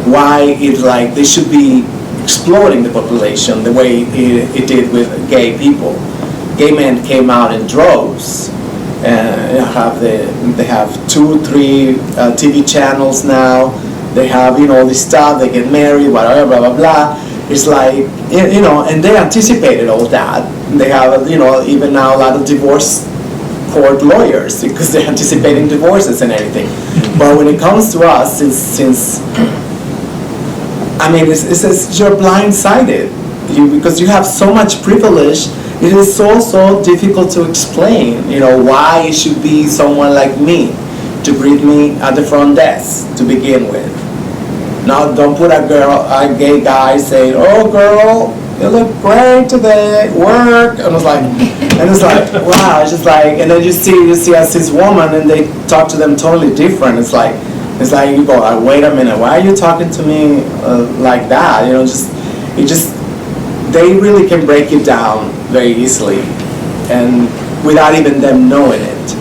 Why it's like they should be exploring the population the way it did with gay people. Gay men came out in droves, and they have 2-3 TV channels now. They have, you know, all this stuff. They get married, whatever, blah blah blah. It's like, you know, and they anticipated all that. They have, you know, even now a lot of divorce court lawyers because they're anticipating divorces and everything. But when it comes to us, since I mean, it's you're blindsided. because you have so much privilege, it is so difficult to explain, why it should be someone like me to greet me at the front desk to begin with. Now, don't put a gay guy saying, "Oh, girl, you look great today, work," and it's like, wow, it's just like, and then you see a cis woman and they talk to them totally different. It's like you go, wait a minute, why are you talking to me like that? They really can break it down very easily, and without even them knowing it,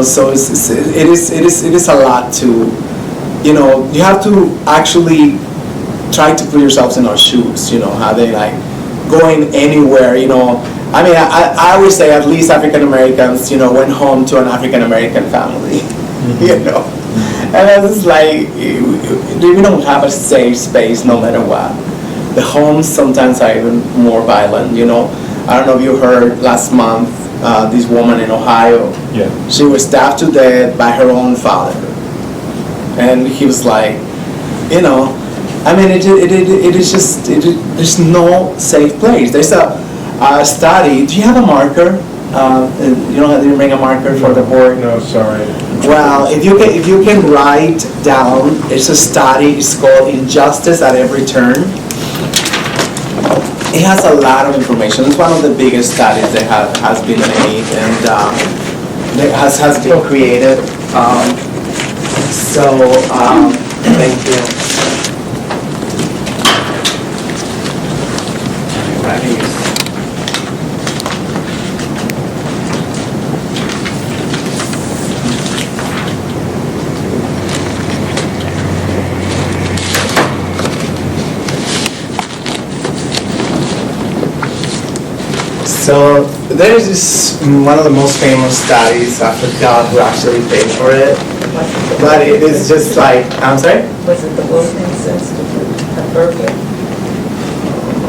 So it is a lot to, you have to actually try to put yourselves in our shoes. How they like going anywhere. I mean, I always say at least African Americans, went home to an African American family. And it's just like we don't have a safe space no matter what. The homes sometimes are even more violent, I don't know if you heard last month, this woman in Ohio, she was stabbed to death by her own father. And he was like, I mean, it is just, there's no safe place. There's a study, do you have a marker? You didn't bring a marker for the board? No, sorry. Well, if you can write down, it's a study, it's called Injustice at Every Turn. It has a lot of information. It's one of the biggest studies that has been made and that has been created. Thank you. So there is this one of the most famous studies. I forgot who actually paid for it, but it is just like, I'm sorry? Was it the Wilkins Institute at Berkeley?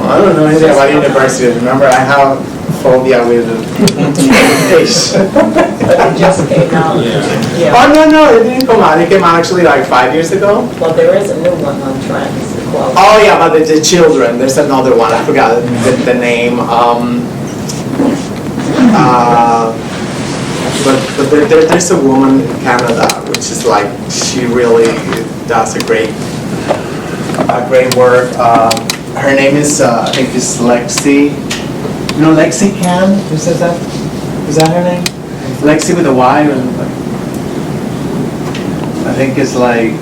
I don't know anything about universities. Remember, I have phobia with education. But it just came out. Yeah. Oh no, it didn't come out. It came out actually like 5 years ago. Well, there is a new one on trans equality. Oh yeah, but the children. There's another one. I forgot the name. But there's a woman in Canada, which is like, she really does a great work. Her name is, I think it's Lexi. Lexi Can? Who says that? Is that her name? Lexi with a Y? I think it's like,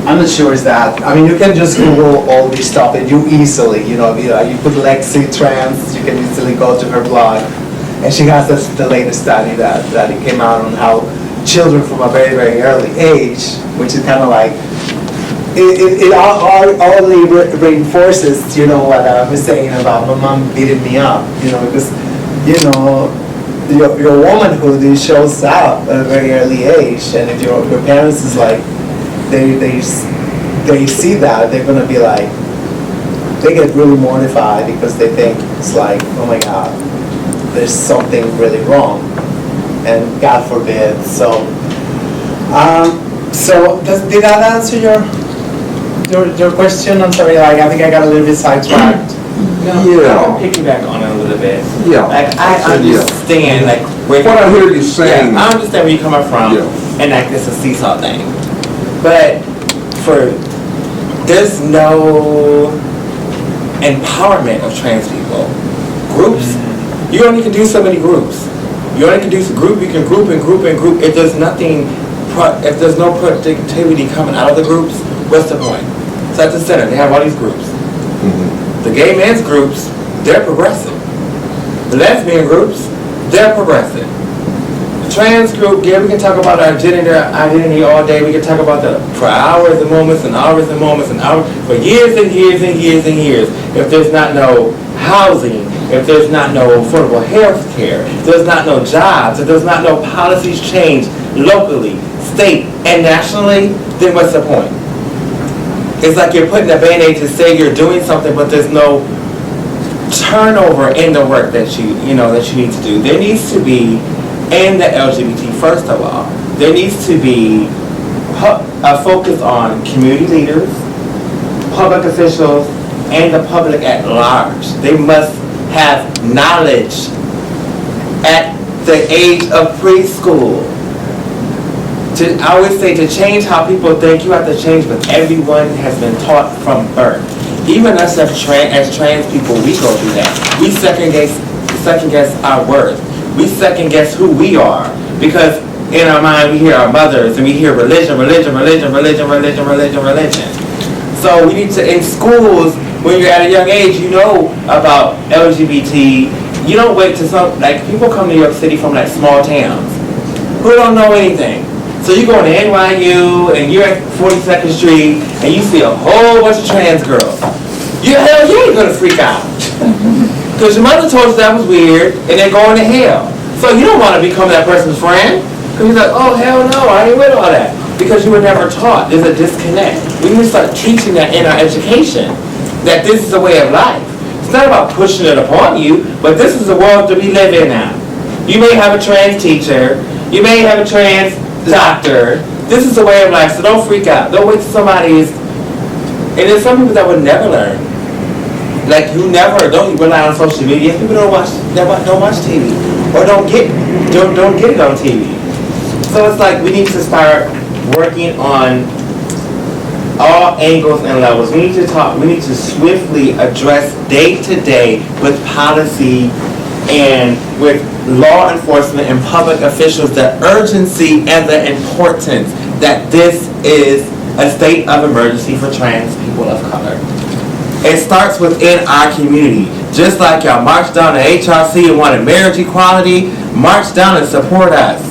I'm not sure it's that. I mean, you can just Google all this stuff and you easily, you put Lexi Trans, you can easily go to her blog. And she has the latest study that it came out on how children from a very, very early age, which is kind of like, it only reinforces, what I was saying about my mom beating me up, because, your womanhood, it shows up at a very early age. And if your parents is like, they see that, they're gonna be like, they get really mortified because they think it's like, oh my God, there's something really wrong, and God forbid. So did that answer your question? I'm sorry, I think I got a little bit sidetracked. I'll piggyback on it a little bit. Yeah. I understand, What I hear you saying. I understand where you're coming from, and it's a seesaw thing. But there's no empowerment of trans people. Groups, you only can do so many groups. You only can do group, you can group and group and group. If there's no productivity coming out of the groups, what's the point? So at the center, they have all these groups. The gay men's groups, they're progressive. The lesbian groups, they're progressive. The trans group, we can talk about our identity all day. We can talk about that for hours and moments and hours and moments and hours, for years and years and years and years. If there's not no housing, if there's not no affordable health care, if there's not no jobs, if there's not no policies changed locally, state, and nationally, then what's the point? It's like you're putting a Band-Aid to say you're doing something, but there's no turnover in the work that you need to do. There needs to be, and the LGBT, first of all, there needs to be a focus on community leaders, public officials, and the public at large. They must have knowledge at the age of preschool. I always say, to change how people think, you have to change what everyone has been taught from birth. Even us as trans people, we go through that. We second guess our worth. We second guess who we are, because in our mind we hear our mothers and we hear religion. So we need to, in schools, when you're at a young age, you know about LGBT. You don't wait till people come to New York City from like small towns who don't know anything. So you go to NYU and you're at 42nd Street and you see a whole bunch of trans girls. You ain't gonna freak out. Because your mother told you that was weird and they're going to hell. So you don't want to become that person's friend. Because you're like, oh hell no, I ain't with all that. Because you were never taught. There's a disconnect. We need to start teaching that in our education. That this is a way of life. It's not about pushing it upon you, but this is the world that we live in now. You may have a trans teacher. You may have a trans doctor. This is the way of life, so don't freak out. Don't wait till somebody is. And there's some people that would never learn. Like who don't rely on social media. People don't watch TV or don't get it on TV. So it's like we need to start working on all angles and levels. We need to swiftly address day to day with policy and with law enforcement and public officials the urgency and the importance that this is a state of emergency for trans people of color. It starts within our community. Just like y'all marched down to HRC and wanted marriage equality, march down and support us.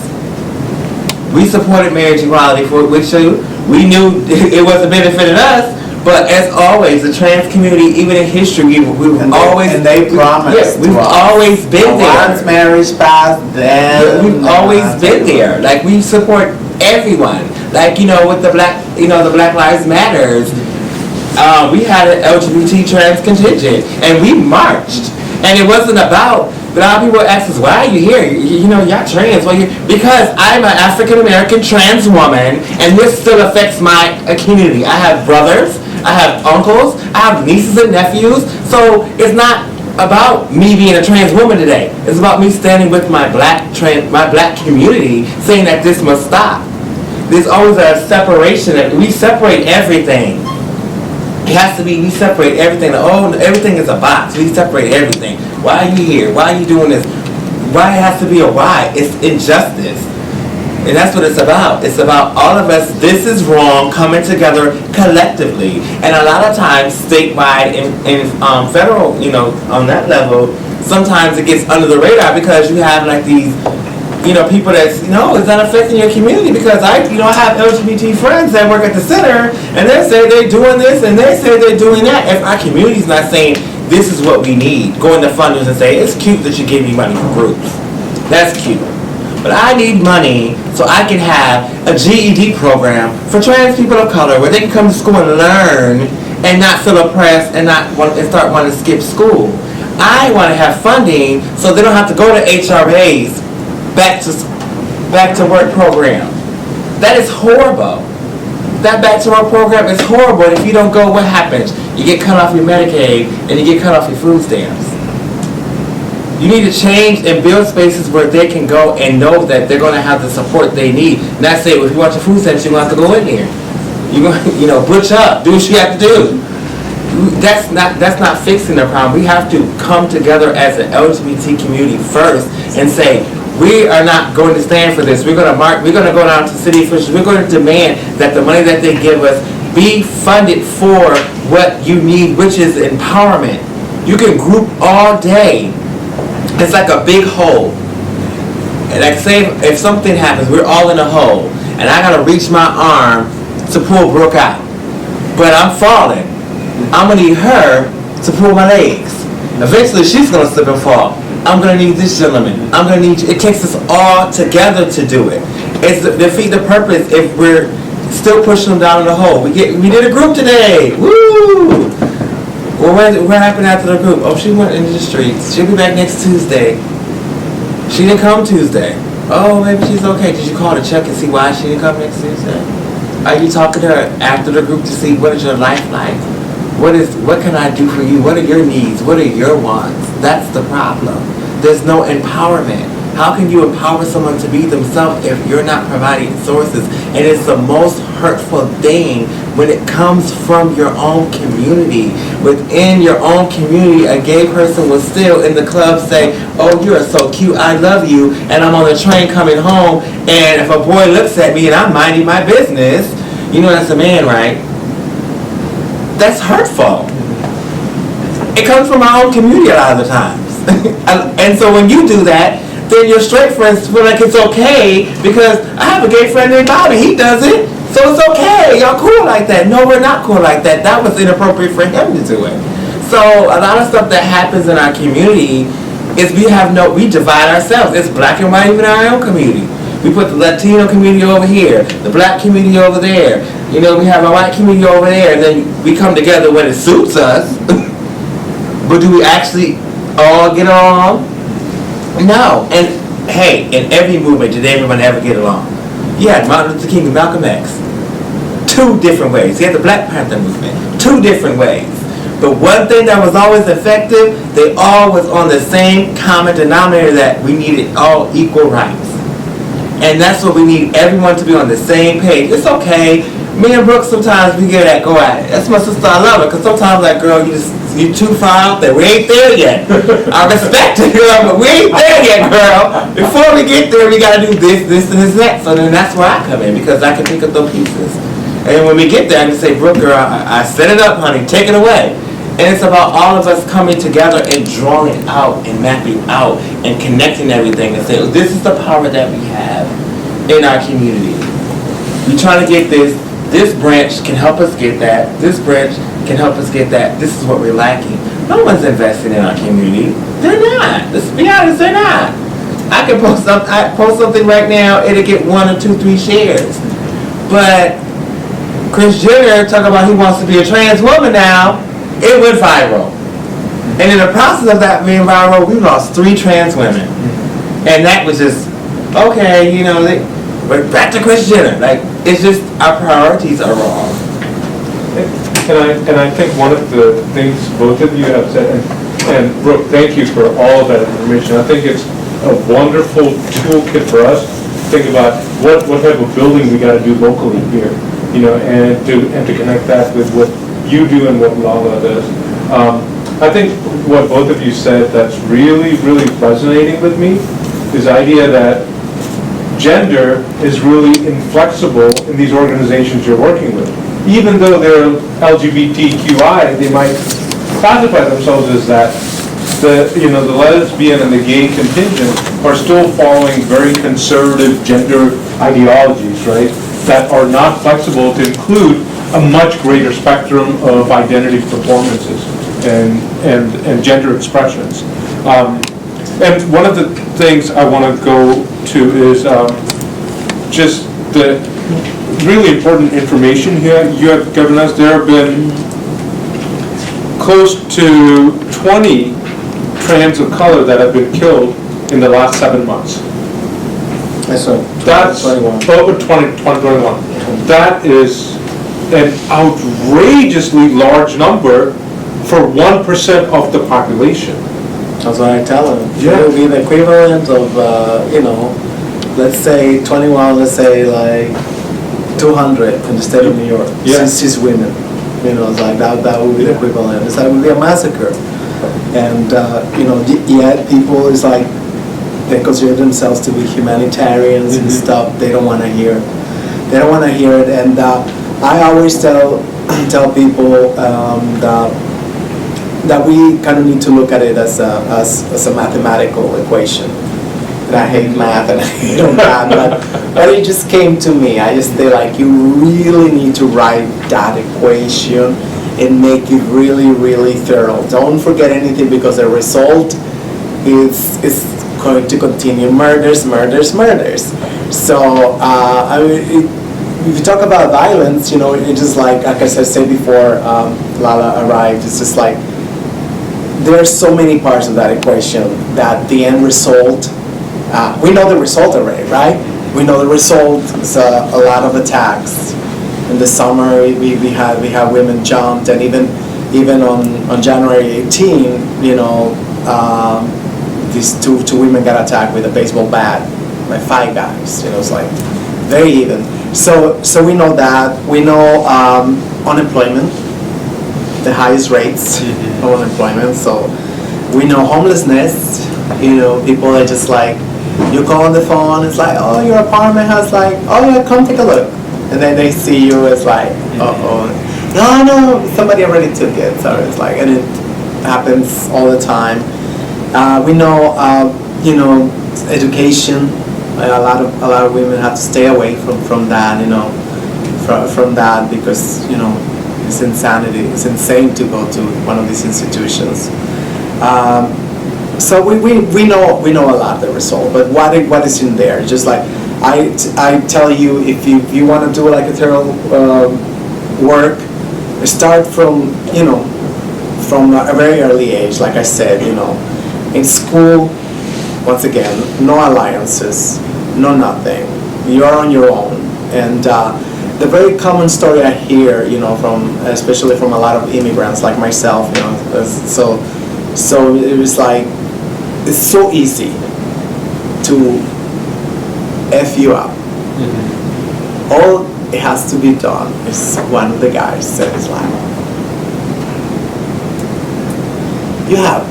We supported marriage equality for which we knew it wasn't benefiting us, but as always, the trans community, even in history, we've always been there. Once marriage passed, then we've always been there. Like we support everyone. Like with the Black Lives Matters, we had an LGBT trans contingent, and we marched, and it wasn't about. But a lot of people ask us, why are you here? Y'all trans. Because I'm an African American trans woman, and this still affects my community. I have brothers, I have uncles, I have nieces and nephews. So it's not about me being a trans woman today. It's about me standing with my black community, saying that this must stop. There's always a separation. We separate everything. It has to be, we separate everything. Everything is a box. We separate everything. Why are you here? Why are you doing this? Why it has to be a why? It's injustice. And that's what it's about. It's about all of us, this is wrong, coming together collectively. And a lot of times, statewide and federal, on that level, sometimes it gets under the radar because you have like these people that's, it's not affecting your community because I have LGBT friends that work at the center and they say they're doing this and they say they're doing that. If our community's not saying this is what we need, going to funders and say, it's cute that you give me money for groups. That's cute. But I need money so I can have a GED program for trans people of color where they can come to school and learn and not feel oppressed and start wanting to skip school. I want to have funding so they don't have to go to HRAs. Back to work program. That is horrible. That back to work program is horrible. If you don't go, what happens? You get cut off your Medicaid and you get cut off your food stamps. You need to change and build spaces where they can go and know that they're going to have the support they need. Not say, if you want your food stamps, you're going to have to go in here. You're going to, butch up, do what you have to do. That's not fixing the problem. We have to come together as an LGBT community first and say, we are not going to stand for this. We're going to go down to city officials. We're going to demand that the money that they give us be funded for what you need, which is empowerment. You can group all day. It's like a big hole. And like say if something happens, we're all in a hole, and I got to reach my arm to pull Brooke out. But I'm falling. I'm going to need her to pull my legs. Eventually she's going to slip and fall. I'm going to need this gentleman. I'm going to need you. It takes us all together to do it. It's defeat the purpose if we're still pushing them down in the hole. We did a group today. Woo! Well, what happened after the group? Oh, she went into the streets. She'll be back next Tuesday. She didn't come Tuesday. Oh, maybe she's okay. Did you call to check and see why she didn't come next Tuesday? Are you talking to her after the group to see what is your life like? What can I do for you? What are your needs? What are your wants? That's the problem. There's no empowerment. How can you empower someone to be themselves if you're not providing sources? And it's the most hurtful thing when it comes from your own community. Within your own community, a gay person will still in the club say, oh, you are so cute, I love you, and I'm on the train coming home, and if a boy looks at me and I'm minding my business, you know that's a man, right? That's hurtful. It comes from our own community a lot of the times. And so when you do that, then your straight friends feel like it's okay because I have a gay friend named Bobby, he does it, so it's okay, y'all cool like that. No, we're not cool like that. That was inappropriate for him to do it. So a lot of stuff that happens in our community is we divide ourselves. It's black and white even in our own community. We put the Latino community over here, the black community over there. You know, we have a white community over there, and then we come together when it suits us. But do we actually all get along? No. And hey, in every movement, did everyone ever get along? You had Martin Luther King and Malcolm X. 2 different ways. You had the Black Panther movement. 2 different ways. But one thing that was always effective, they all was on the same common denominator that we needed all equal rights. And that's what we need, everyone to be on the same page. It's okay. Me and Brooke, sometimes we get at, go at it. That's my sister, I love her, because sometimes like, girl, you too far out there. We ain't there yet. I respect it, girl, but we ain't there yet, girl. Before we get there, we gotta do this, and that. So then that's where I come in, because I can pick up those pieces. And when we get there, I can say, Brooke, girl, I set it up, honey, take it away. And it's about all of us coming together and drawing it out and mapping out and connecting everything and saying, this is the power that we have in our community. We trying to get this. This branch can help us get that. This branch can help us get that. This is what we're lacking. No one's investing in our community. They're not. Let's be honest, they're not. I can post something right now, it'll get 1 or 2, 3 shares. But Kris Jenner talking about he wants to be a trans woman now, it went viral. And in the process of that being viral, we lost 3 trans women. And that was just, okay, you know, but back to Kris Jenner. Like, it's just our priorities are wrong. And I think one of the things both of you have said, and Brooke, thank you for all of that information. I think it's a wonderful toolkit for us to think about what type of building we got to do locally here, you know, and to connect that with what you do and what Lala does. I think what both of you said that's really, really resonating with me is the idea that gender is really inflexible in these organizations you're working with. Even though they're LGBTQI, they might classify themselves as that. The lesbian and the gay contingent are still following very conservative gender ideologies, right? That are not flexible to include a much greater spectrum of identity performances and gender expressions. And one of the things I want to go to is just the really important information here you have given us. There have been close to 20 trans of color that have been killed in the last 7 months. That's right. That's over 2021. That is an outrageously large number for 1% of the population. That's what I tell them. Yeah. It will be the equivalent of, let's say 21, let's say like 200 in the state of New York. Yeah. Cis women. You know, it's like that would be the equivalent. It's like, it would be a massacre. And, yet people, it's like, they consider themselves to be humanitarians and stuff. They don't want to hear. They don't want to hear it. And I always tell people that we kind of need to look at it as a mathematical equation. And I hate math and I hate math, but it just came to me. I just feel like you really need to write that equation and make it really, really thorough. Don't forget anything, because the result is going to continue murders. So if you talk about violence, it's just like I said before, Lala arrived. It's just like there are so many parts of that equation that the end result. We know the result already, right? We know the result is a lot of attacks. In the summer, we have women jumped, and even even on January 18, these two women got attacked with a baseball bat by 5 guys. It's like very even. So we know that. We know unemployment, the highest rates of unemployment. So we know homelessness. People are just like, you call on the phone, it's like, oh, your apartment has like, oh yeah, come take a look. And then they see you, it's like, no, somebody already took it. So it's like, and it happens all the time. We know, education. A lot of women have to stay away from that, from that because it's insanity. It's insane to go to one of these institutions. So we know a lot of the result, but what is in there? Just like I tell you, if you want to do like a thorough work, start from from a very early age. Like I said, in school, once again, no alliances, no nothing. You are on your own, and the very common story I hear, especially from a lot of immigrants like myself, so it was like, it's so easy to F you up. All it has to be done is one of the guys says like, you have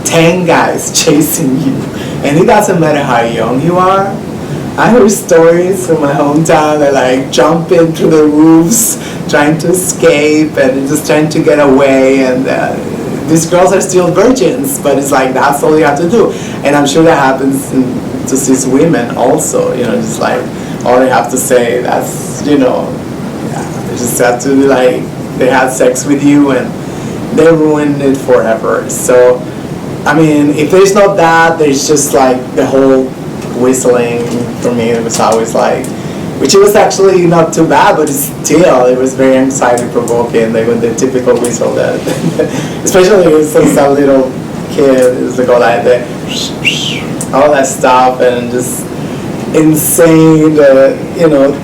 10 guys chasing you, and it doesn't matter how young you are. I heard stories from my hometown that like jumping through the roofs, trying to escape, and just trying to get away, and these girls are still virgins, but it's like that's all you have to do. And I'm sure that happens to these women also, just like all they have to say, that's, they just have to be like, they had sex with you and they ruined it forever. So, I mean, if there's not that, there's just like the whole whistling. For me, it was always like, which it was actually not too bad, but still, it was very anxiety-provoking. They were the typical whistle that, especially with some little kid, it was like all like that, all that stuff, and just insane.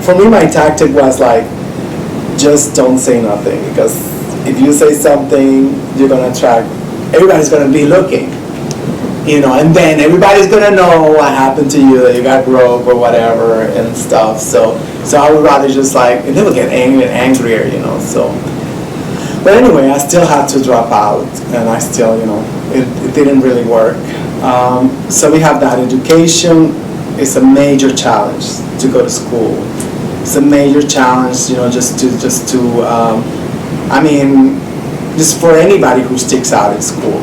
For me, my tactic was like, just don't say nothing, because if you say something, you're gonna attract. Everybody's gonna be looking. And then everybody's gonna know what happened to you, that you got groped or whatever and stuff. So I would rather just like, and they would get angry and angrier, so. But anyway, I still had to drop out, and I still, it didn't really work. So we have that. Education is a major challenge to go to school. It's a major challenge, just for anybody who sticks out in school.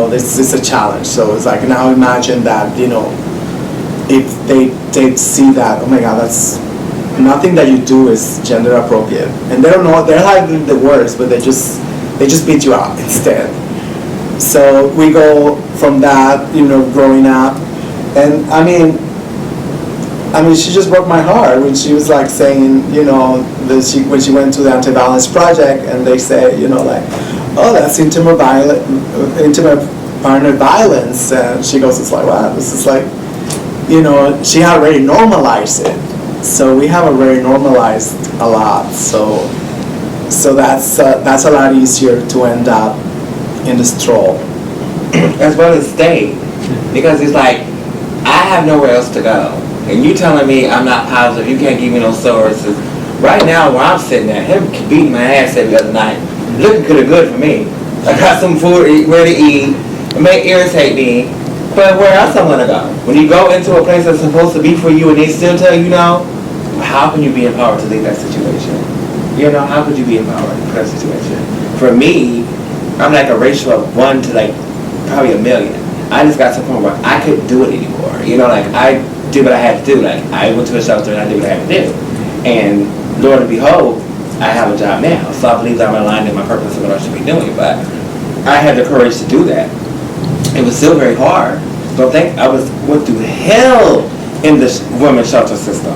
This is a challenge. So it's like, now imagine that, if they see that, oh my God, that's nothing that you do is gender appropriate, and they're hardly the worst, but they just beat you up instead. So we go from that, growing up, and I mean, she just broke my heart when she was like saying, when she went to the Anti-Violence Project, and they say, like, oh, that's intimate partner violence, and she goes, it's like, wow, this is like, she had already normalized it. So we have already normalized a lot. So that's a lot easier to end up in the stroll. As well as stay, because it's like, I have nowhere else to go, and you telling me I'm not positive, you can't give me no sources. Right now, where I'm sitting at, him beating my ass every other night, looking kinda good for me. I got some food, where to eat, it may irritate me, but where else I'm gonna go? When you go into a place that's supposed to be for you and they still tell you no, how can you be empowered to leave that situation? How could you be empowered in that situation? For me, I'm like a ratio of 1 to like probably 1,000,000. I just got to the point where I couldn't do it anymore. Like I did what I had to do. Like I went to a shelter and I did what I had to do. And Lord and behold, I have a job now. So I believe that I'm aligned in my purpose of what I should be doing. But I had the courage to do that. It was still very hard. Don't think I went through hell in the women's shelter system.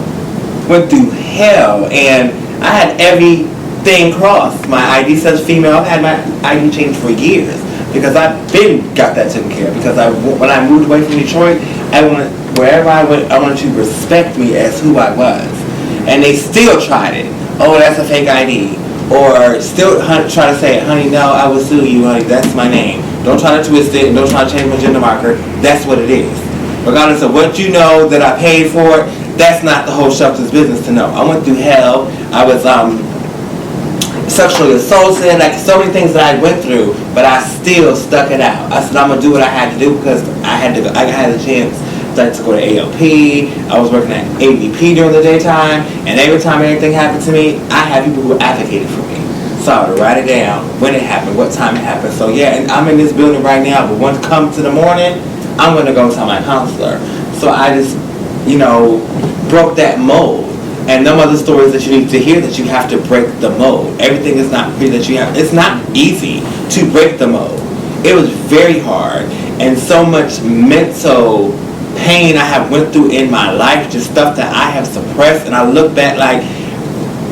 Went through hell, and I had everything crossed. My ID says female. I've had my ID changed for years because I've been got that taken care of. Because when I moved away from Detroit, wherever I went, I wanted to respect me as who I was, and they still tried it. Oh, that's a fake ID. or still try to say, honey, no, I will sue you, honey, that's my name. Don't try to twist it, and don't try to change my gender marker. That's what it is. Regardless of what you know that I paid for, that's not the whole shelter's business to know. I went through hell. I was sexually assaulted, like so many things that I went through, but I still stuck it out. I said I'm gonna do what I had to do because I had a chance to go to ALP. I was working at AVP during the daytime, and every time anything happened to me, I had people who advocated for me. So I would write it down, when it happened, what time it happened. So yeah, and I'm in this building right now, but once it comes to the morning, I'm gonna go tell my counselor. So I just, broke that mold. And them other stories that you need to hear, that you have to break the mold. Everything is not free that you have. It's not easy to break the mold. It was very hard, and so much mental pain I have went through in my life, just stuff that I have suppressed, and I look back like,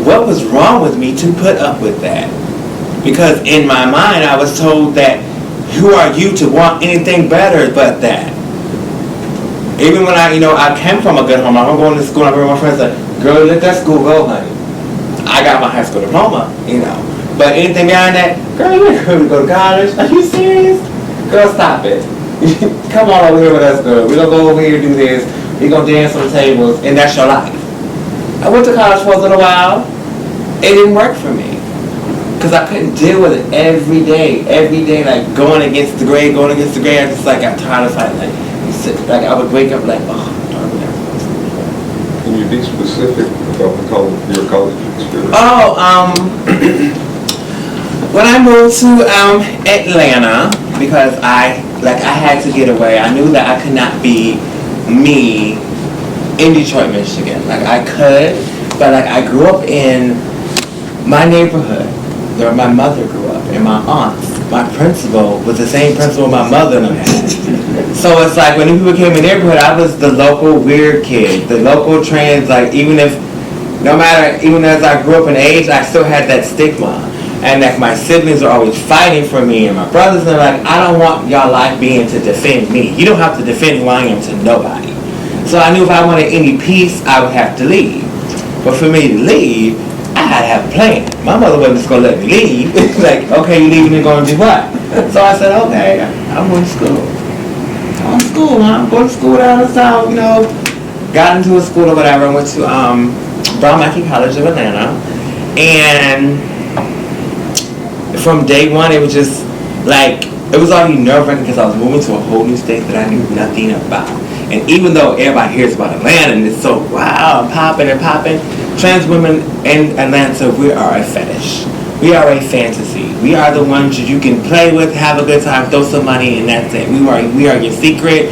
what was wrong with me to put up with that? Because in my mind, I was told that, who are you to want anything better but that? Even when I came from a good home, I'm going to school, and I remember my friends like, girl, let that school go, honey. I got my high school diploma, But anything beyond that, girl, you ain't going to go to college. Are you serious? Girl, stop it. Come on over here with us, girl. We're going to go over here and do this. We're going to dance on the tables, and that's your life. I went to college for a little while. It didn't work for me. Because I couldn't deal with it every day, like going against the grade. I just got tired of fighting. Like I would wake up like, oh, darn it. Can you be specific about your college experience? When I moved to Atlanta, because I had to get away. I knew that I could not be me in Detroit, Michigan. Like I could, but I grew up in my neighborhood where my mother grew up and my aunts. My principal was the same principal my mother had. So it's like when people came in the neighborhood, I was the local weird kid, the local trans, even as I grew up in age, I still had that stigma. And my siblings are always fighting for me, and my brothers are like, I don't want y'all life being to defend me. You don't have to defend who I am to nobody. So I knew if I wanted any peace, I would have to leave. But for me to leave, I had to have a plan. My mother wasn't just going to let me leave. It's like, okay, you leaving and going to do what? So I said, okay, I'm going to school. I'm going to school down the south, Got into a school or whatever. I went to Brown Mackie College of Atlanta. And from day one, it was just it was already nerve-wracking because I was moving to a whole new state that I knew nothing about. And even though everybody hears about Atlanta and it's so wow and popping, trans women in Atlanta, we are a fetish. We are a fantasy. We are the ones you can play with, have a good time, throw some money, and that's it. We are your secret.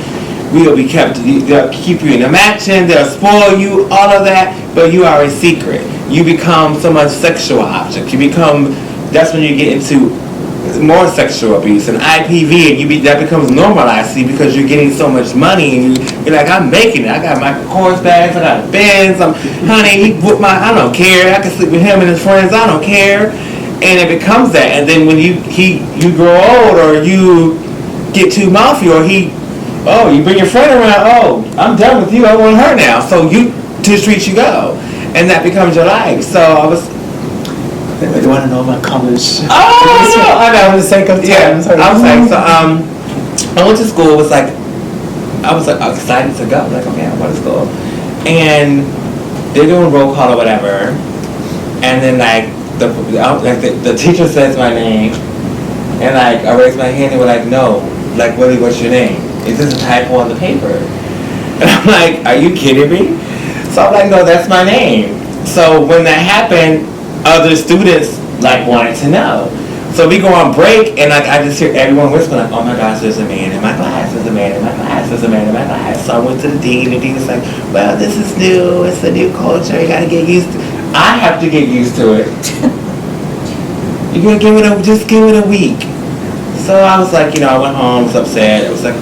We will be kept. They'll keep you in a mansion. They'll spoil you, all of that. But you are a secret. You become someone's sexual object. That's when you get into more sexual abuse and IPV, and that becomes normalized, because you're getting so much money, and you're like, I'm making it. I got my course bags, I got Benz. Honey, he whooped I don't care. I can sleep with him and his friends. I don't care. And it becomes that. And then when you grow old, or you get too mouthy, or you bring your friend around. I'm done with you. I want her now. So to the streets you go, and that becomes your life. So I was. You want to know my college? Oh, no, I know. For the sake of time. Yeah, I was like, so I went to school. I was excited to go. Like, okay, I went to school, and they're doing roll call or whatever, and then the teacher says my name, and I raised my hand and we're like, no, Willie, what's your name? Is this a typo on the paper? And I'm like, are you kidding me? So I'm like, no, that's my name. So when that happened, other students wanted to know. So we go on break, and I just hear everyone whispering oh my gosh, there's a man in my class, there's a man in my class, there's a man in my class. So I went to the dean, and the dean was like, well, this is new, it's a new culture, you gotta get used to it. I have to get used to it. You're gonna just give it a week. So I was like, I went home, was upset. I was like,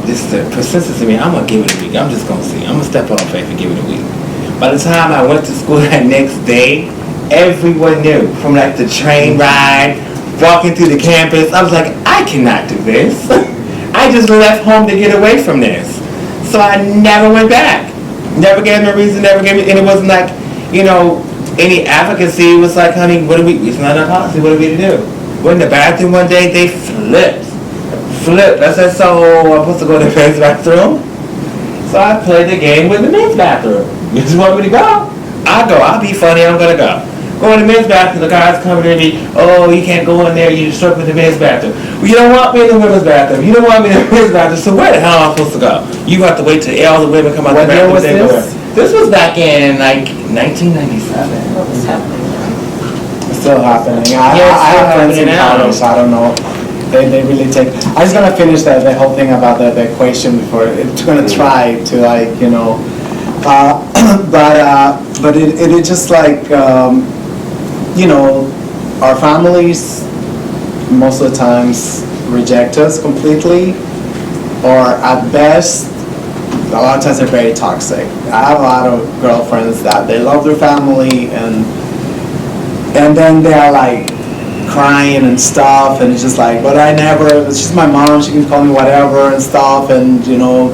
this is persistence in me. I'm gonna give it a week. I'm just gonna see. I'm gonna step on faith and give it a week. By the time I went to school that next day, everyone knew. From the train ride, walking through the campus, I was like, I cannot do this. I just left home to get away from this. So I never went back. Never gave me a reason, and it wasn't any advocacy was like, honey, it's not our policy, what are we to do? We're in the bathroom one day, they flipped. I said, so I'm supposed to go to the men's bathroom? So I played the game with the men's bathroom. You just want me to go? I'll be funny, I'm gonna go. Go in the men's bathroom, the guy's coming to me, oh, you can't go in there, you just stuck with the men's bathroom. Well, you don't want me in the women's bathroom, you don't want me in the men's bathroom, so where the hell am I supposed to go? You have to wait till all the women come out the bathroom. What year was this? This was back in like 1997. What was happening now? It's still happening. Yeah, it's I still have friends in happening now. college, I don't know. They really take, I was gonna finish the whole thing about the equation before, it's gonna try to like, you know, but it just like, you know, our families most of the times reject us completely, or at best, a lot of times they're very toxic. I have a lot of girlfriends that they love their family and then they're like crying and stuff, and it's just like, but it's just my mom, she can call me whatever and stuff, and you know,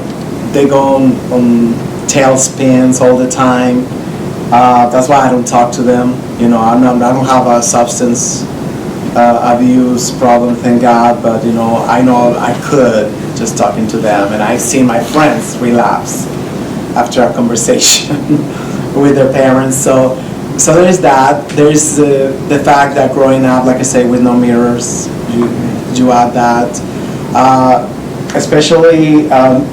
they go on tailspins all the time. That's why I don't talk to them. You know, I don't have a substance abuse problem, thank God, but you know I could just talking to them, and I've seen my friends relapse after a conversation with their parents. So there's that. There's the fact that growing up, like I say, with no mirrors, you add that. Especially,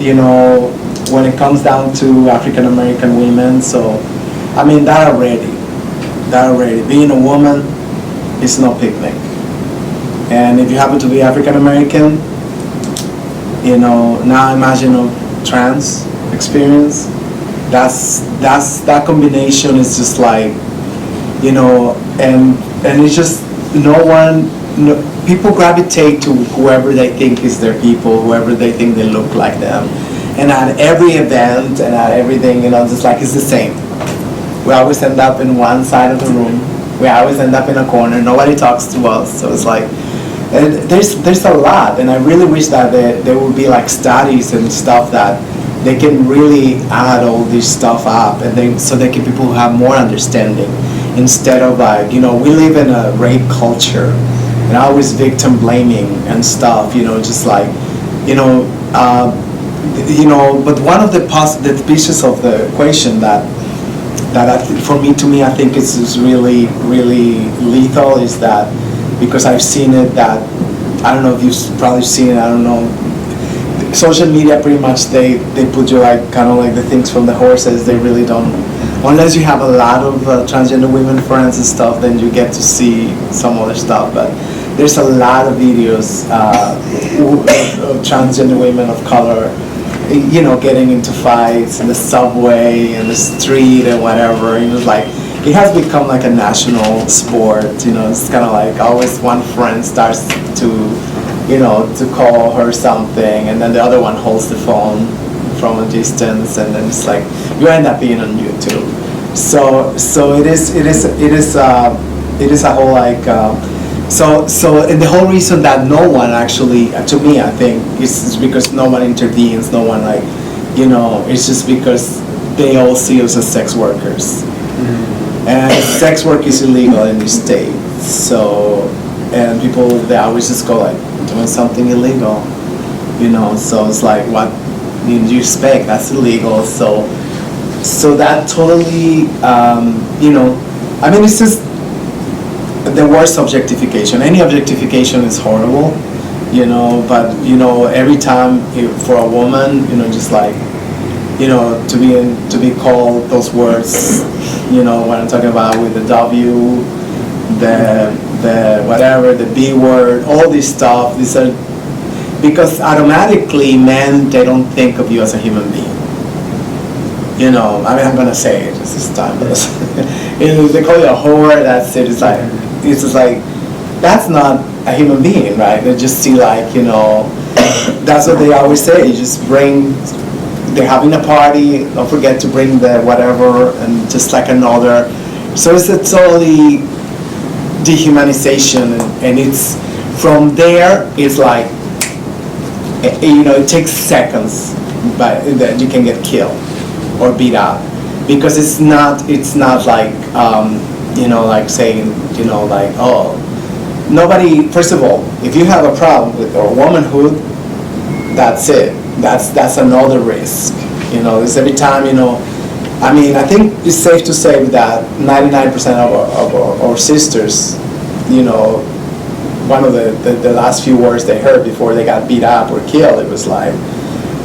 you know, when it comes down to African American women. So, I mean, that already. Being a woman is no picnic. And if you happen to be African American, you know, now imagine a trans experience. That combination is just like, you know, and it's just people gravitate to whoever they think is their people, whoever they think they look like them. And at every event and at everything, you know, just like it's the same. We always end up in one side of the room. We always end up in a corner. Nobody talks to us. So it's like, and there's a lot. And I really wish that there would be like studies and stuff that they can really add all this stuff up, and so they can people who have more understanding, instead of like, you know, we live in a rape culture and always victim blaming and stuff, you know, just like, you know, but one of the pieces of the equation that for me I think is really, really lethal is that, because I've seen it, that, I don't know if you've probably seen it, I don't know, social media pretty much they put you like kind of like the things from the horses. They really don't, unless you have a lot of transgender women friends and stuff, then you get to see some other stuff. But there's a lot of videos of transgender women of color, you know, getting into fights in the subway and the street and whatever. You know, like it has become like a national sport. You know, it's kind of like always one friend starts to, you know, to call her something, and then the other one holds the phone from a distance, and then it's like you end up being on YouTube. So it is a whole like so and the whole reason that no one actually, to me I think, is because no one intervenes, no one like, you know, it's just because they all see us as sex workers, and sex work is illegal in this state. So, and people, they always just go like, doing something illegal, you know, so it's like, what do you expect? That's illegal. So that totally, you know, I mean, it's just the worst objectification. Any objectification is horrible, you know, but, you know, every time for a woman, you know, just like, you know, to be called those words, you know, what I'm talking about with the W, the whatever, the B word, all this stuff, these are, because automatically men, they don't think of you as a human being. You know, I mean, I'm gonna say it this time, but they call you a whore, that's it. It's just like, that's not a human being, right? They just see like, you know, that's what they always say, you just bring, they're having a party, don't forget to bring the whatever, and just like another. So it's a totally dehumanization, and it's from there, it's like, you know, it takes seconds, but then you can get killed or beat up, because it's not like like saying, like, oh, nobody, first of all, if you have a problem with your womanhood, that's it. That's another risk. It's every time, I think it's safe to say that 99% of our sisters, one of the last few words they heard before they got beat up or killed, it was like,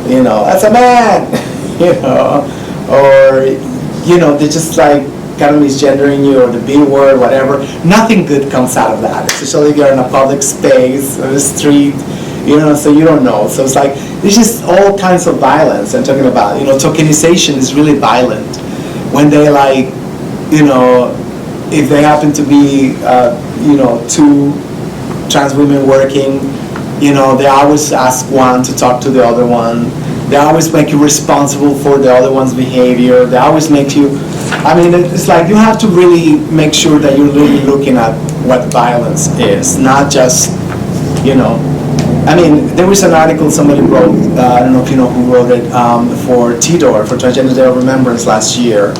that's a man, or, they just like kind of misgendering you, or the B word, whatever. Nothing good comes out of that, especially if you're in a public space, on the street, so you don't know. So it's like, there's just all kinds of violence I'm talking about. Tokenization is really violent. When they like, if they happen to be, two trans women working, they always ask one to talk to the other one. They always make you responsible for the other one's behavior. They always make you, it's like you have to really make sure that you're really looking at what violence is, not just, there was an article somebody wrote, I don't know if you know who wrote it, for TDOR, for Transgender Day of Remembrance last year.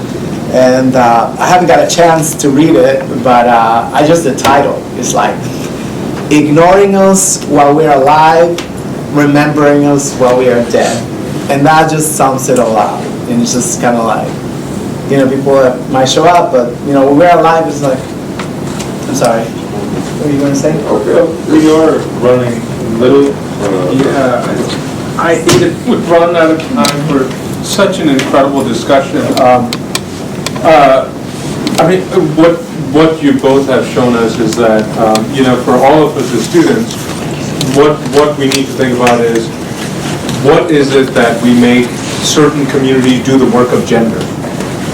And I haven't got a chance to read it, but the title is like, ignoring us while we're alive, remembering us while we are dead. And that just sums it all up. And it's just kind of like, people might show up, but, when we're alive, it's like, I'm sorry, what are you going to say? We are running a little, I think that we've run out of time for such an incredible discussion. What you both have shown us is that, for all of us as students, what we need to think about is, what is it that we make certain community do the work of gender,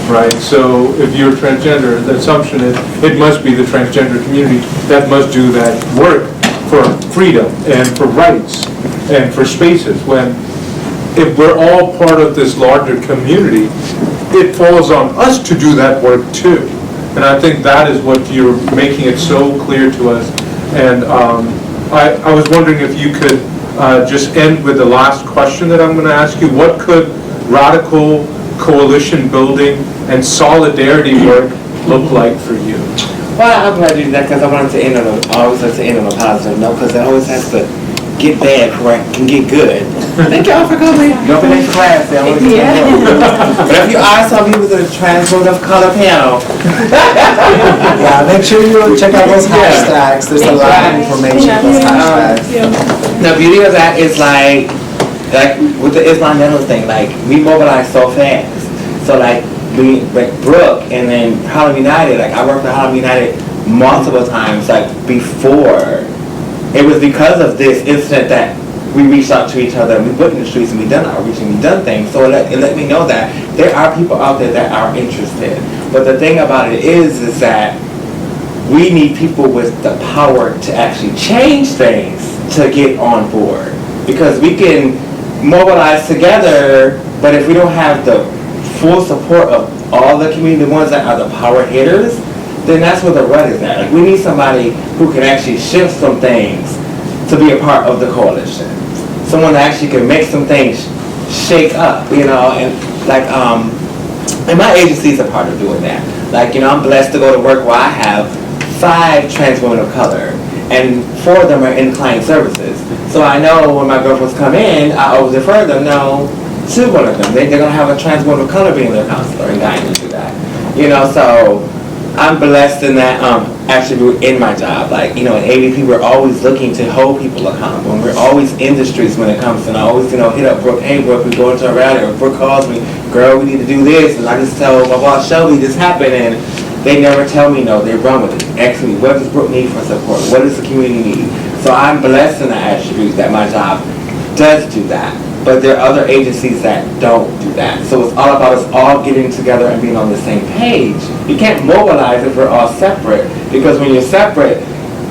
right? So if you're transgender, the assumption is it must be the transgender community that must do that work for freedom and for rights and for spaces, when if we're all part of this larger community, it falls on us to do that work too. And I think that is what you're making it so clear to us. And I was wondering if you could just end with the last question that I'm going to ask you. What could radical coalition building and solidarity work look like for you? Well, I'm glad you did that, because I wanted to end on a positive note, because it always has to get bad before it can get good. Thank y'all for coming. Go for next class. But if you are somebody with a trans woman of color panel, make sure you check out those hashtags. There's a lot of information on those hashtags. The beauty of that is like with the Islam Nettle thing, like we mobilize so fast. So like Brooke and then Harlem United, like I worked with Harlem United multiple times, like before. It was because of this incident that we reached out to each other and we went in the streets and we done outreach and we done things. So it let me know that there are people out there that are interested. But the thing about it is that we need people with the power to actually change things to get on board. Because we can mobilize together, but if we don't have the full support of all the community, the ones that are the power hitters, then that's where the rut is at. Like we need somebody who can actually shift some things to be a part of the coalition. Someone that actually can make some things shake up, and like and my agency is a part of doing that. Like, I'm blessed to go to work where I have 5 trans women of color, and 4 of them are in client services. So I know when my girlfriends come in, I always refer them, to one of them. They're going to have a trans woman of color being their counselor and guiding them through that. So I'm blessed in that attribute in my job. Like, in AVP, we're always looking to hold people accountable. And we're always in the streets when it comes to, and I always, hit up Brooke, hey, Brooke, we go into a rally, or Brooke calls me, girl, we need to do this. And I just tell my boss, Shelby, this happened, and they never tell me no, they run with it. Ask me, what does Brooke need for support? What does the community need? So I'm blessed in the attribute that my job does do that. But there are other agencies that don't do that. So it's all about us all getting together and being on the same page. You can't mobilize if we're all separate, because when you're separate,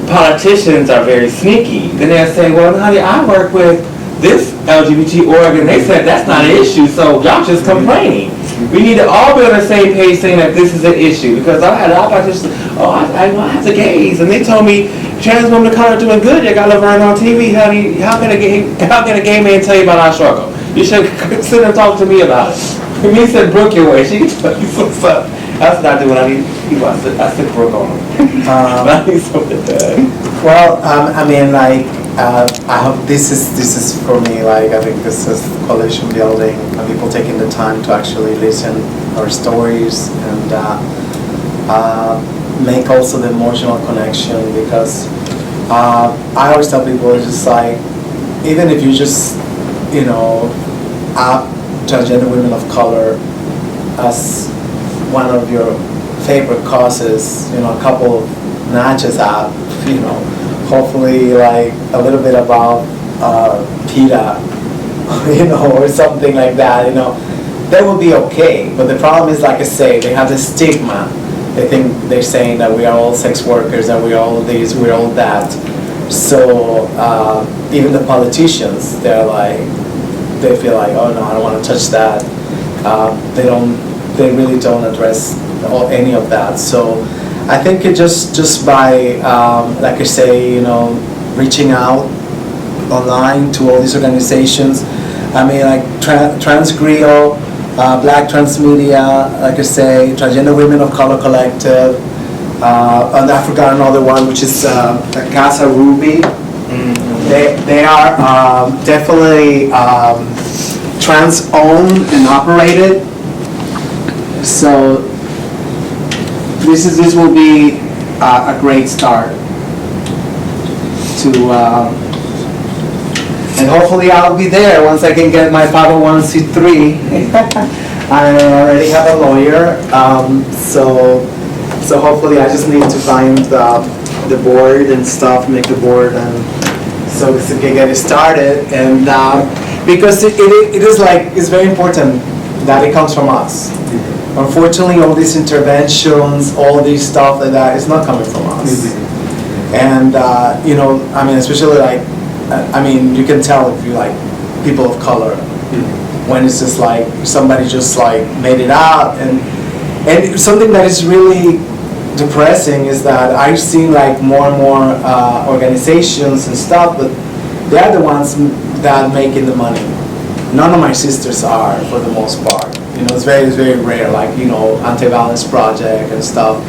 politicians are very sneaky. Then they'll say, well, honey, I work with this LGBT org, and they said that's not an issue, so y'all just complaining. We need to all be on the same page saying that this is an issue, because I had politicians, I have the gays, and they told me trans women of color doing good. They got Laverne on TV, honey. How can a gay man tell you about our struggle? You should sit and talk to me about it. Me said Brooke your way. She can tell you some stuff. That's not doing. I need people. I stick Brooke on them. I need something done. Well, I mean, like, I hope this is for me, like, I think this is coalition building, and people taking the time to actually listen our stories and make also the emotional connection, because I always tell people, it's just like, even if you just, you know, up transgender women of color as one of your favorite causes, you know, a couple of notches up, you know, hopefully like a little bit above PETA, you know, or something like that, you know, that will be okay. But the problem is, like I say, they have the stigma. They think they're saying that we are all sex workers and we're all this, we're all that. So even the politicians, they feel like, oh no, I don't want to touch that. They really don't address any of that. So I think it just by, like I say, you know, reaching out online to all these organizations. I mean, like Transgrio, Black Transmedia, like I say, Transgender Women of Color Collective, and I forgot another one, which is Casa Ruby. They are definitely trans-owned and operated. So this will be a great start to, and hopefully I'll be there once I can get my 501c3. I already have a lawyer, so hopefully I just need to find the board and stuff, make the board, and so we can get it started. And because it is like, it's very important that it comes from us. Unfortunately, all these interventions, all this stuff like that, is not coming from us. And you know, I mean, especially like, I mean, you can tell if you like people of color, when it's just like somebody just like made it out. And something that is really depressing is that I've seen like more and more organizations and stuff, but they're the ones that making the money. None of my sisters are, for the most part. You know, it's very rare, like, you know, Anti-Violence Project and stuff.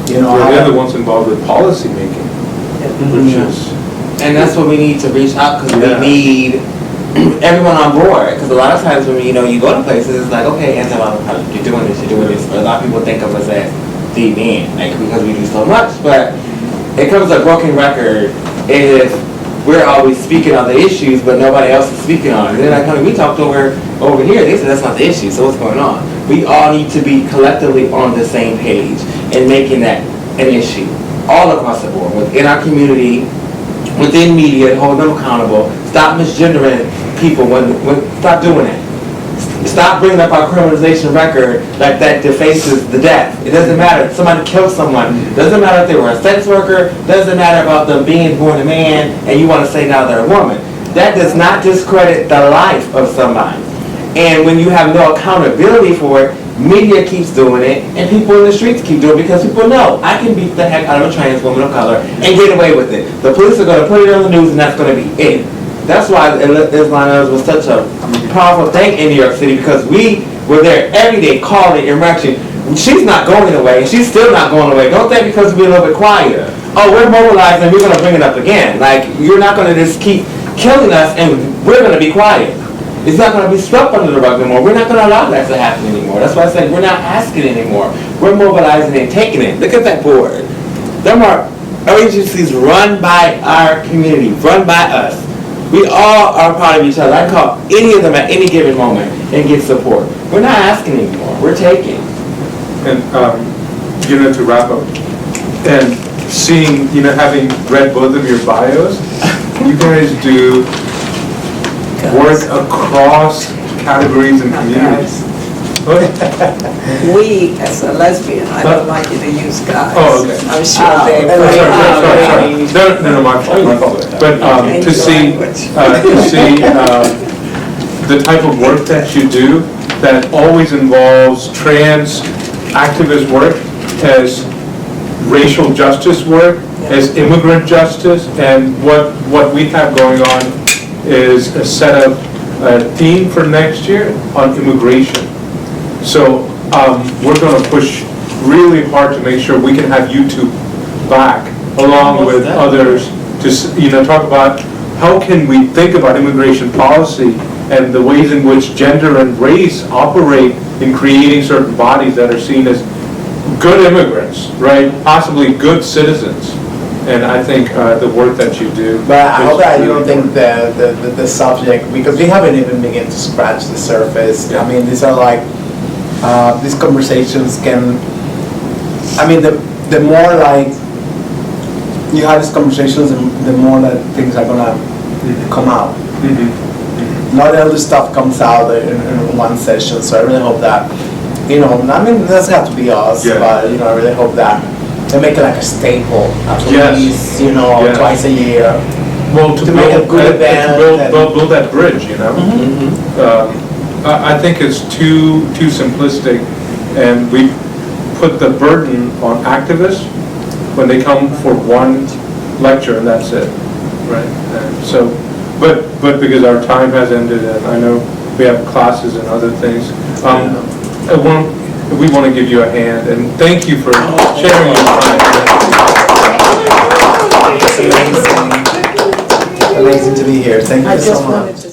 You know, they're the ones involved with policy making, which is. And that's what we need to reach out, because we need everyone on board. Because a lot of times when you go to places, it's like, okay, Anti-Violence Project, you're doing this. But a lot of people think of us as the men, like, because we do so much. But it comes a broken record if we're always speaking on the issues, but nobody else is speaking on it. And then like, honey, we talked over here, they said that's not the issue, so what's going on? We all need to be collectively on the same page and making that an issue all across the board, within our community, within media, hold them accountable. Stop misgendering people stop doing it. Stop bringing up our criminalization record like that defaces the death. It doesn't matter. Somebody killed someone. Doesn't matter if they were a sex worker. Doesn't matter about them being born a man and you want to say now they're a woman. That does not discredit the life of somebody. And when you have no accountability for it, media keeps doing it and people in the streets keep doing it because people know I can beat the heck out of a trans woman of color and get away with it. The police are going to put it on the news and that's going to be it. That's why Islam was such a powerful thing in New York City, because we were there every day calling and wrenching. She's not going away, and she's still not going away. Don't think because we're a little bit quieter. Oh, we're mobilized and we're going to bring it up again. Like, you're not going to just keep killing us and we're going to be quiet. It's not going to be swept under the rug anymore. We're not going to allow that to happen anymore. That's why I said we're not asking anymore. We're mobilizing and taking it. Look at that board. Them are agencies run by our community, run by us. We all are part of each other. I call any of them at any given moment and get support. We're not asking anymore. We're taking. And, to wrap up, and seeing, having read both of your bios, you guys do work across categories and communities. We, as a lesbian, I don't like you to use guys. Oh, okay. I'm sure they. Sorry. No, my fault. But to see the type of work that you do that always involves trans activist work, as racial justice work, as immigrant justice, and what we have going on is a set of theme for next year on immigration. So we're going to push really hard to make sure we can have YouTube back, along with others, to talk about how can we think about immigration policy and the ways in which gender and race operate in creating certain bodies that are seen as good immigrants, right? Possibly good citizens. And I think the work that you do. But I is hope that you really don't think the subject, because we haven't even begun to scratch the surface. Yeah. I mean, these are like, these conversations can, I mean, the more like you have these conversations, the more that things are gonna come out. Not all this stuff comes out in one session, so I really hope that, I mean, it doesn't have to be us, Yeah. but, I really hope that they make it like a staple, at Yes. least, Yes. twice a year. Well, to make a good event and- build that bridge, I think it's too simplistic, and we put the burden on activists when they come for one lecture and that's it, right? And so, but because our time has ended, and I know we have classes and other things, we want to give you a hand, and thank you for sharing your time. It's amazing. Amazing to be here. Thank I you so just much. wanted to